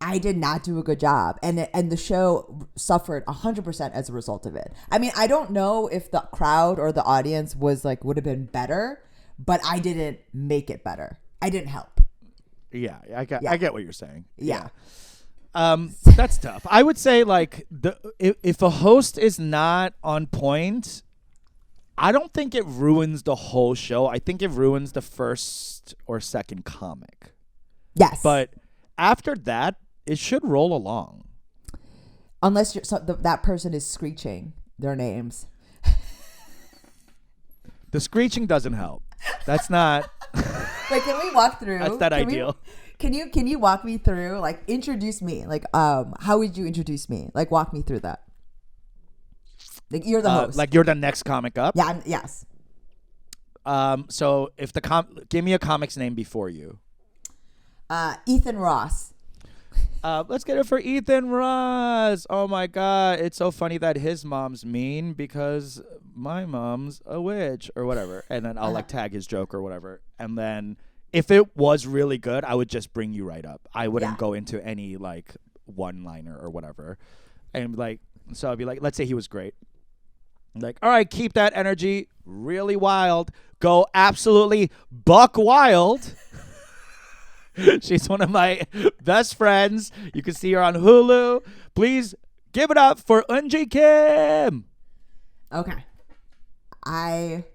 I did not do a good job. And the show suffered 100% as a result of it. I mean, I don't know if the crowd or the audience would have been better, but I didn't make it better. I didn't help. Yeah, I get what you're saying. Yeah. That's tough. I would say like if a host is not on point, I don't think it ruins the whole show. I think it ruins the first or second comic. Yes. But after that, it should roll along. Unless that person is screeching their names. The screeching doesn't help. That's not. Wait, can we walk through? That's not ideal. Can you walk me through? Like, introduce me. Like, how would you introduce me? Like, walk me through that. Like, you're the host. Like you're the next comic up. Yeah. Yes. So if give me a comic's name before you. Ethan Ross. Let's get it for Ethan Ross. Oh my God. It's so funny that his mom's mean because my mom's a witch or whatever. And then I'll like tag his joke or whatever. And then if it was really good, I would just bring you right up. I wouldn't go into any like one-liner or whatever. And like, so I'd be like, let's say he was great. Like, all right, keep that energy really wild. Go absolutely buck wild. She's one of my best friends. You can see her on Hulu. Please give it up for Eunji Kim. Okay. I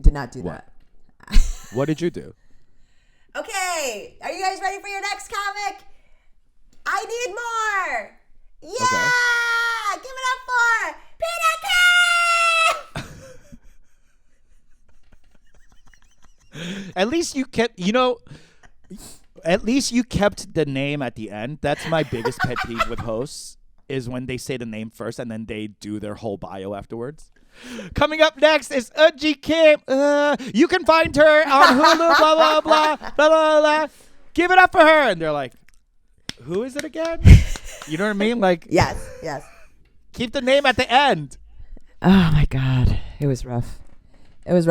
did not do that. What did you do? Okay. Are you guys ready for your next comic? I need more. Yeah. Okay. Give it up for Peter Kim. At least you kept, at least you kept the name at the end. That's my biggest pet peeve with hosts is when they say the name first and then they do their whole bio afterwards. Coming up next is Eunji Kim. You can find her on Hulu, blah, blah, blah, blah, blah, blah. Give it up for her. And they're like, who is it again? You know what I mean? Like, Yes. keep the name at the end. Oh my God. It was rough. That's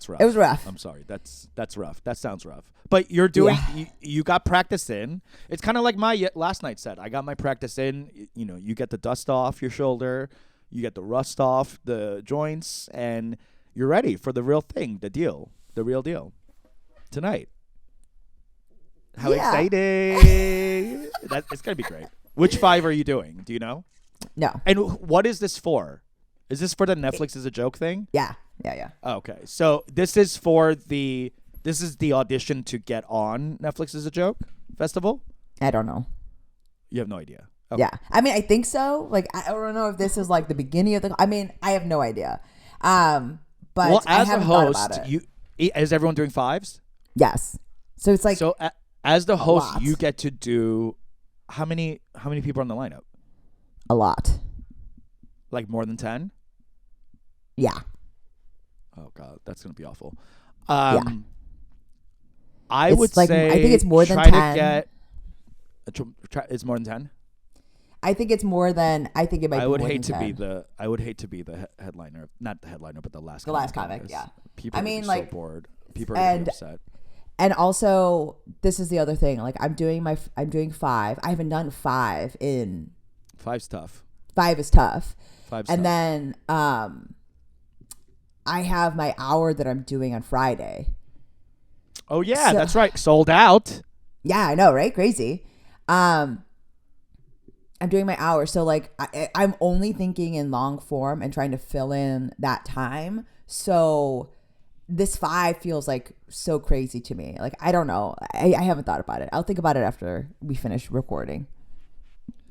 rough. It was rough. I'm sorry. That's rough. That sounds rough. But you're doing. You got practice in. It's kind of like my last night set. I got my practice in. You get the dust off your shoulder. You get the rust off the joints, and you're ready for the real thing, the real deal, tonight. How exciting! It's gonna be great. Which 5 are you doing? Do you know? No. And what is this for? Is this for the Netflix is a joke thing? Yeah. Okay, so this is the audition to get on Netflix is a Joke festival. I don't know. You have no idea. Okay. Yeah. I mean, I think so. Like, I don't know if this is like the beginning of the. I mean, I have no idea. But Well, as I a haven't host, thought about it. is everyone doing 5s? Yes. So it's like as the host, lot. you get to do how many people are on the lineup? a lot. Like more than 10? Yeah. Oh God, that's gonna be awful. Yeah. I It's would like- say I think it's more than try 10. to get. It's more than 10. I think it's more than. I think it might. I be would more hate than to be 10. the. I would hate to be the headliner, not the headliner, but the last. The last comic, yeah. People. I would mean, be like, so bored. People are gonna and- be upset. And also, this is the other thing. Like, I'm doing 5. I haven't done 5 in. 5's tough. 5 is tough. 5's And tough. then I have my hour that I'm doing on Friday. Oh yeah, So- that's right. Sold out. Yeah, I know, right? Crazy. I'm doing my hour, so like I'm only thinking in long form and trying to fill in that time. So this 5 feels like so crazy to me. Like, I don't know. I haven't thought about it. I'll think about it after we finish recording.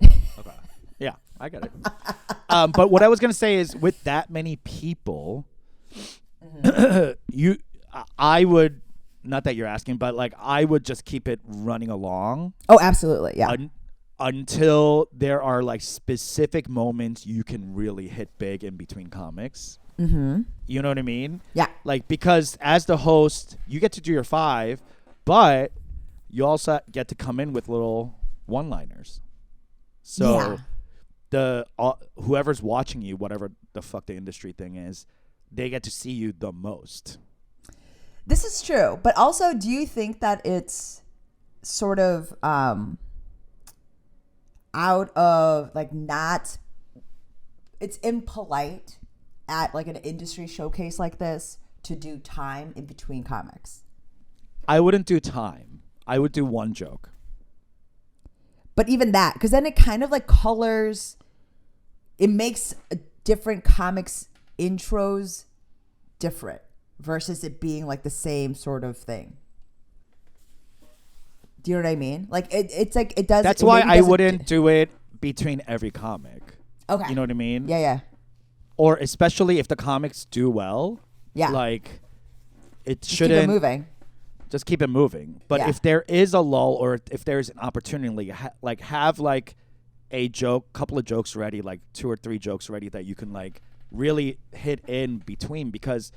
Okay. Yeah, I get it. But what I was gonna say is, with that many people, I would, not that you're asking, but like I would just keep it running along. Oh, absolutely. Yeah. Until there are like specific moments you can really hit big in between comics. Mm-hmm. You know what I mean? Yeah. Like, because as the host, you get to do your 5, but you also get to come in with little one-liners. So the whoever's watching you, whatever the fuck the industry thing is, they get to see you the most. This is true. But also, do you think that it's sort of out of like not, it's impolite at like an industry showcase like this to do time in between comics? I wouldn't do time. I would do one joke. But even that, because then it kind of like colors, it makes different comics intros different versus it being like the same sort of thing. Do you know what I mean? Like it's like it does. That's why I wouldn't do it between every comic. Okay. You know what I mean? Yeah, yeah. Or especially if the comics do well. Yeah. Like, it Just shouldn't. keep it moving. Just keep it moving. But Yeah. if there is a lull, or if there's an opportunity, have like a couple of jokes ready, like 2 or 3 jokes ready that you can like really hit in between, because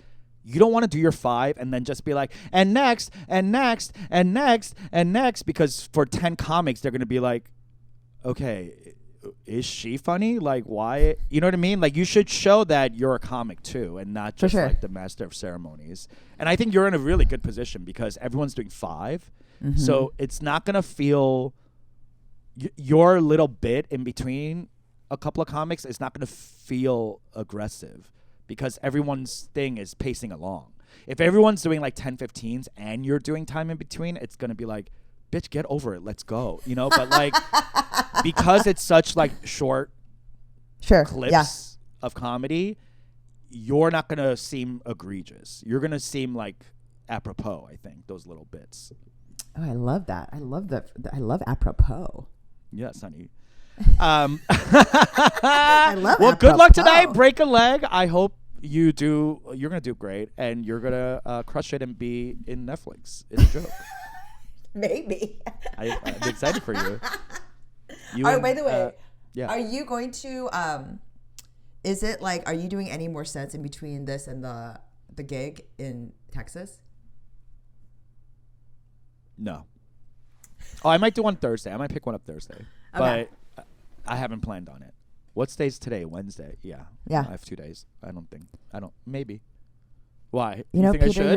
you don't want to do your 5 and then just be like, and next, and next, and next, and next, because for 10 comics, they're going to be like, okay, is she funny? Like, why? You know what I mean? Like, you should show that you're a comic too, and not just sure. like the master of ceremonies. And I think you're in a really good position because everyone's doing 5. Mm-hmm. So it's not going to feel your little bit in between a couple of comics is not going to feel aggressive because everyone's thing is pacing along. If everyone's doing like 10-15s and you're doing time in between, it's going to be like, bitch, get over it. Let's go. You know, but like, because it's such like short clips of comedy, you're not going to seem egregious. You're going to seem like apropos, I think, those little bits. Oh, I love that. I love that. I love apropos. Yes, honey. I love well, apropos. good luck tonight. Break a leg. I hope you do. You're going to do great, and you're going to crush it and be in Netflix. It's a joke. Maybe. I'm excited for you. Oh, by the way, yeah. Are you going to, is it like, are you doing any more sets in between this and the gig in Texas? No. Oh, I might do one Thursday. I might pick one up Thursday. Okay. But I haven't planned on it. What day's today? Wednesday. Yeah. Yeah. I have 2 days. Maybe. Why? You know, think I Peter, should?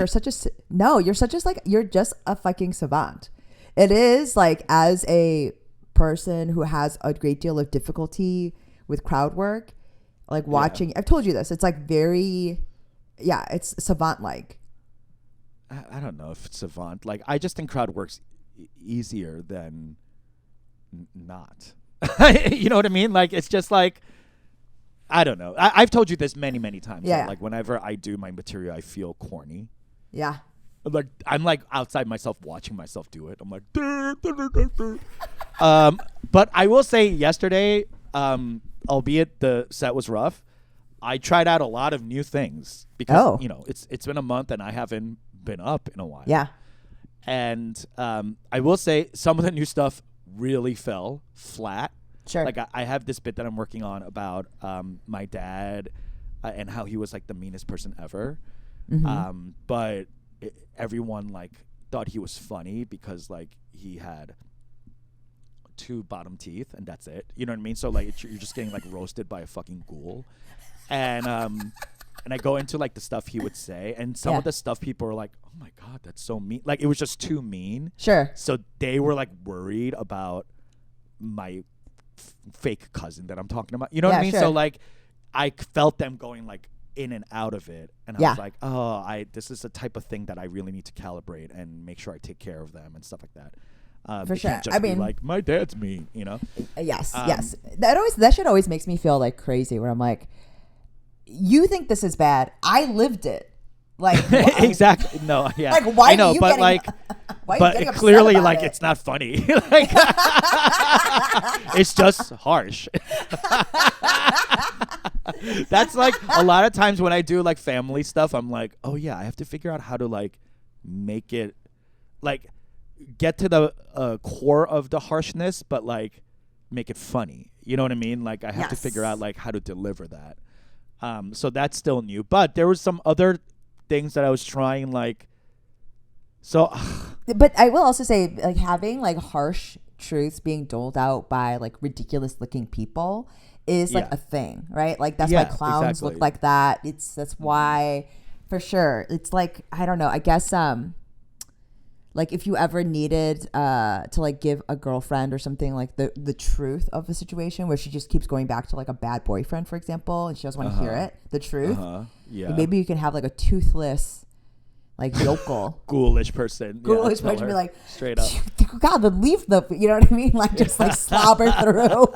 you're just a fucking savant. It is like, as a person who has a great deal of difficulty with crowd work, like watching, I've told you this, it's like very, it's savant-like. I don't know if it's savant. Like, I just think crowd work's easier than not. You know what I mean? Like, it's just like, I don't know. I've told you this many, many times. Yeah. That, like, whenever I do my material, I feel corny. Yeah. I'm like outside myself watching myself do it. I'm like, but I will say yesterday, albeit the set was rough, I tried out a lot of new things because you know it's been a month and I haven't been up in a while. Yeah. And I will say some of the new stuff really fell flat. Sure. Like I have this bit that I'm working on about my dad and how he was like the meanest person ever. Mm-hmm. But everyone like thought he was funny because like he had 2 bottom teeth and that's it. You know what I mean? So like you're just getting like roasted by a fucking ghoul. And I go into like the stuff he would say, and some of the stuff people are like, "Oh my god, that's so mean!" Like it was just too mean. Sure. So they were like worried about my fake cousin that I'm talking about. You know what I mean? Sure. So like I felt them going like in and out of it, and I was like, "Oh, this is the type of thing that I really need to calibrate and make sure I take care of them and stuff like that." For sure. Can't just be like, my dad's mean, you know? Yes. That shit always makes me feel like crazy. Where I'm like, you think this is bad? I lived it. Like why? Exactly. No, yeah. Like why I know, are you but getting, like, why are you but getting upset clearly, about like, it? it's not funny. Like, it's just harsh. That's like a lot of times when I do like family stuff, I'm like, oh yeah, I have to figure out how to like make it like get to the core of the harshness, but like make it funny. You know what I mean? Like I have to figure out like how to deliver that. So that's still new, but there was some other things that I was trying like. So, But I will also say, like, having like harsh truths being doled out by like ridiculous looking people is like Yeah. a thing, right? Like that's Yeah, why clowns exactly. look like that. That's why, for sure. It's like, I don't know. I guess like if you ever needed to like give a girlfriend or something like the truth of the situation where she just keeps going back to like a bad boyfriend, for example, and she doesn't want to hear it, the truth. Yeah. Maybe you can have like a toothless like yokel. Ghoulish person. Ghoulish tell person be her like, straight up. God, the leave the, you know what I mean? Like just like slobber through.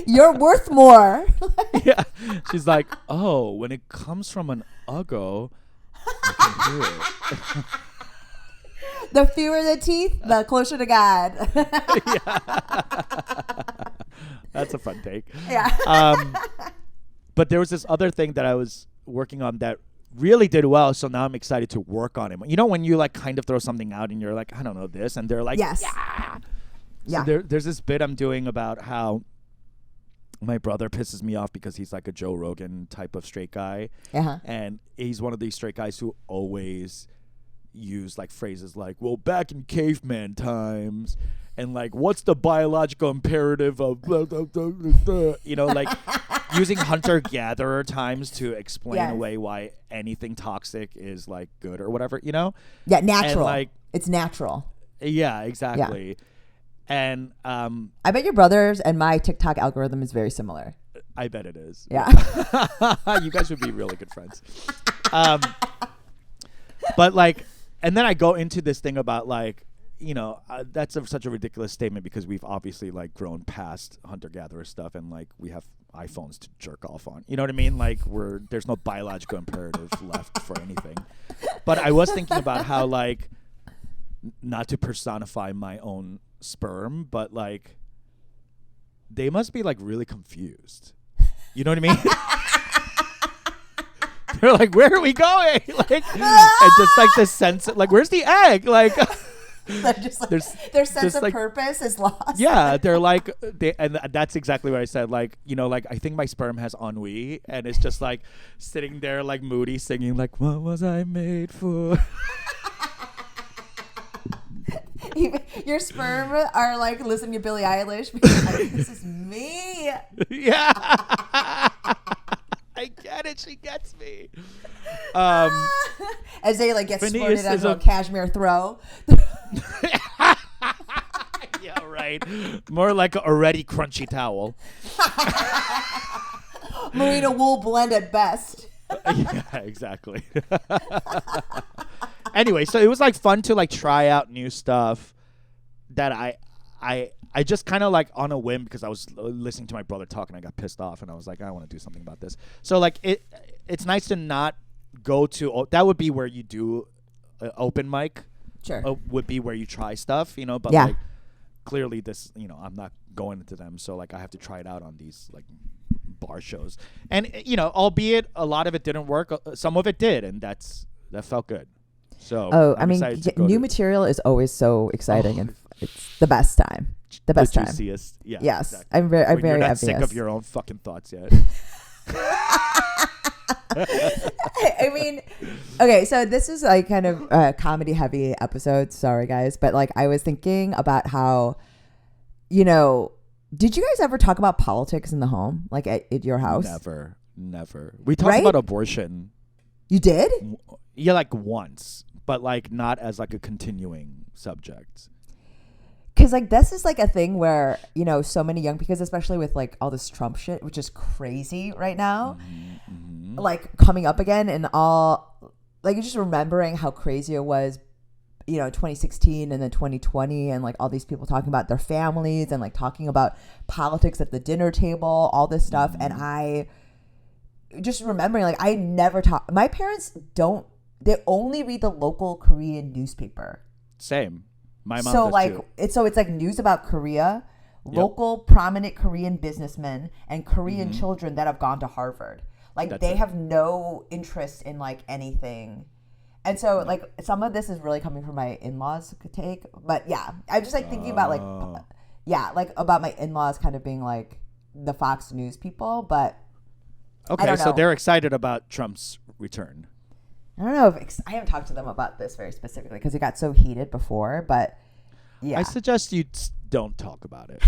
You're worth more. Yeah. She's like, oh, when it comes from an uggo, I can hear it. The fewer the teeth, the closer to God. That's a fun take. Yeah. But there was this other thing that I was working on that really did well, so now I'm excited to work on it. You know when you like kind of throw something out and you're like, I don't know this, and they're like, Yes. yeah. Yeah. So there's this bit I'm doing about how my brother pisses me off because he's like a Joe Rogan type of straight guy. Uh-huh. And he's one of these straight guys who always use like phrases like, well, back in caveman times, and like, what's the biological imperative of blah, blah, blah, blah, blah, you know, like using hunter-gatherer times to explain Yes. away why anything toxic is like good or whatever, you know? Yeah, natural. like- it's natural. Yeah, exactly. And I bet your brother's and my TikTok algorithm is very similar. I bet it is. Yeah. You guys would be really good friends. But like, and then I go into this thing about like, you know, that's such a ridiculous statement because we've obviously like grown past hunter-gatherer stuff and like we have iPhones to jerk off on. You know what I mean? Like there's no biological imperative left for anything. But I was thinking about how like, not to personify my own sperm, but like they must be like really confused. You know what I mean? They're like, where are we going? Like, and just like the sense of, like, where's the egg? Like, They're just like, There's their sense just of like- purpose is lost. yeah, they're like, and that's exactly what I said. Like, you know, like I think my sperm has ennui, and it's just like sitting there, like moody, singing, like, what was I made for? Your sperm are like listening to Billie Eilish because like, this is me. Yeah, I get it. She gets me. As they like get Phineas squirted is onto a a- cashmere throw. Yeah, right. More like a already crunchy towel. Merino wool blend at best. Yeah, exactly. Anyway, so it was like fun to like try out new stuff that I just kind of like on a whim because I was listening to my brother talk and I got pissed off and I was like, I want to do something about this. So like it's nice to not go to that would be where you do open mic. Sure. Would be where you try stuff, you know, but Yeah. like clearly this, you know, I'm not going into them, so like I have to try it out on these like bar shows. And you know, albeit a lot of it didn't work, some of it did, and that felt good. So Oh, I'm I mean, excited to go new to material is always so exciting, Oh. and it's the best time. The best time. juiciest. Yeah. Yes, exactly. I'm When very you're not envious. sick of your own fucking thoughts yet. I mean, okay, so this is like kind of a comedy heavy episode. Sorry, guys. But like, I was thinking about how, you know, did you guys ever talk about politics in the home, like at your house? Never. We talked Right? about abortion. You did? Yeah, like once, but like not as like a continuing subject. Because like this is like a thing where, you know, so many young, because especially with like all this Trump shit, which is crazy right now, like coming up again and all, like just remembering how crazy it was, you know, 2016 and then 2020 and like all these people talking about their families and like talking about politics at the dinner table, all this stuff. And just remembering, like, I never talk. My parents don't. They only read the local Korean newspaper. Same. My mom So does like too. it's like news about Korea, local prominent Korean businessmen, and Korean children that have gone to Harvard. Like That's they it. have no interest in like anything. And so like some of this is really coming from my in-laws take, but yeah, I'm just like thinking about like like about my in-laws kind of being like the Fox News people, but Okay, don't so know. they're excited about Trump's return. I don't know if I haven't talked to them about this very specifically because it got so heated before, but yeah. I suggest you don't talk about it.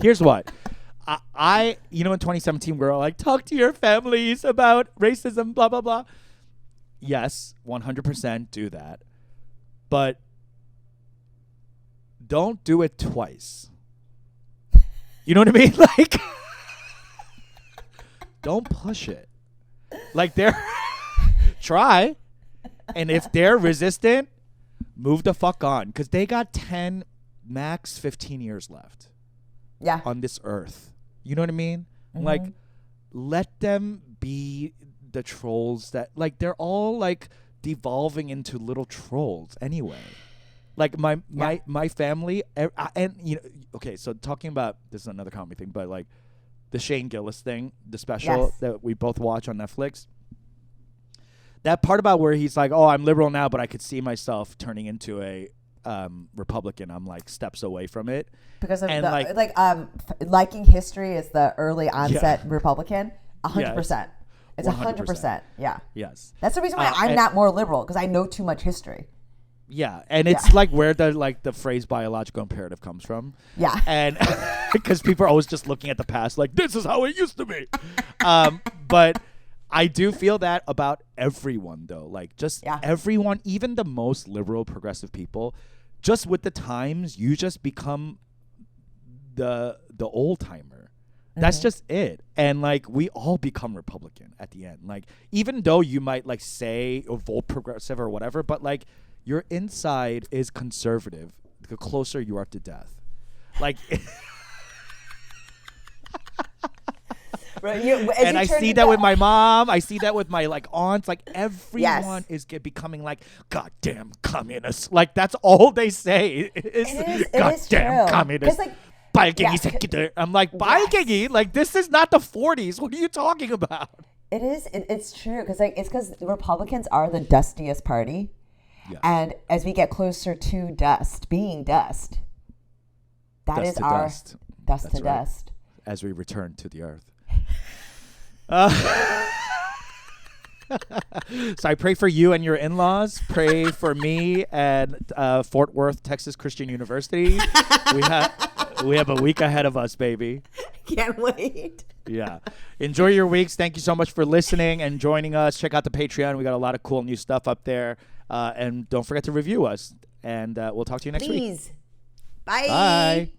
Here's what. I in 2017, we're all like, talk to your families about racism, blah, blah, blah. Yes, 100% do that. But don't do it twice. You know what I mean? Like, don't push it. Like, try. And if they're resistant, move the fuck on. Because they got 10, max 15 years left Yeah. on this earth. You know what I mean? Like, let them be the trolls that, like, they're all, like, devolving into little trolls anyway. Like, my family, and, okay, so talking about, this is another comedy thing, but, like, the Shane Gillis thing, the special Yes. that we both watch on Netflix. That part about where he's like, oh, I'm liberal now, but I could see myself turning into a Republican. I'm like steps away from it. Because of And, the liking history is the early onset Republican. 100%. It's 100%. Yeah. Yes. That's the reason why I'm and- not more liberal because I know too much history. Yeah, and it's like where the phrase biological imperative comes from. Yeah. And because people are always just looking at the past, like this is how it used to be. But I do feel that about everyone, though. Like just everyone, even the most liberal, progressive people, just with the times, you just become the old timer. That's just it. And like we all become Republican at the end. Like even though you might like say or vote progressive or whatever, but like your inside is conservative the closer you are to death. Like and I see that with my mom. I see that with my like aunts. Like everyone is becoming like goddamn communists. Like that's all they say. Is goddamn communists. Like, 빨갱이 새끼들. I'm like, 빨갱이? Like, this is not the 40s. What are you talking about? It is. It's true. Because like, it's because Republicans are the dustiest party. Yes. And as we get closer to dust, being dust, that Dust is to our dust. dust That's to right. dust. As we return to the earth. So I pray for you and your in-laws. Pray for me and Fort Worth, Texas Christian University. We have a week ahead of us, baby. Can't wait. Yeah. Enjoy your weeks. Thank you so much for listening and joining us. Check out the Patreon. We got a lot of cool new stuff up there. And don't forget to review us. And we'll talk to you next week. Please. Bye. Bye.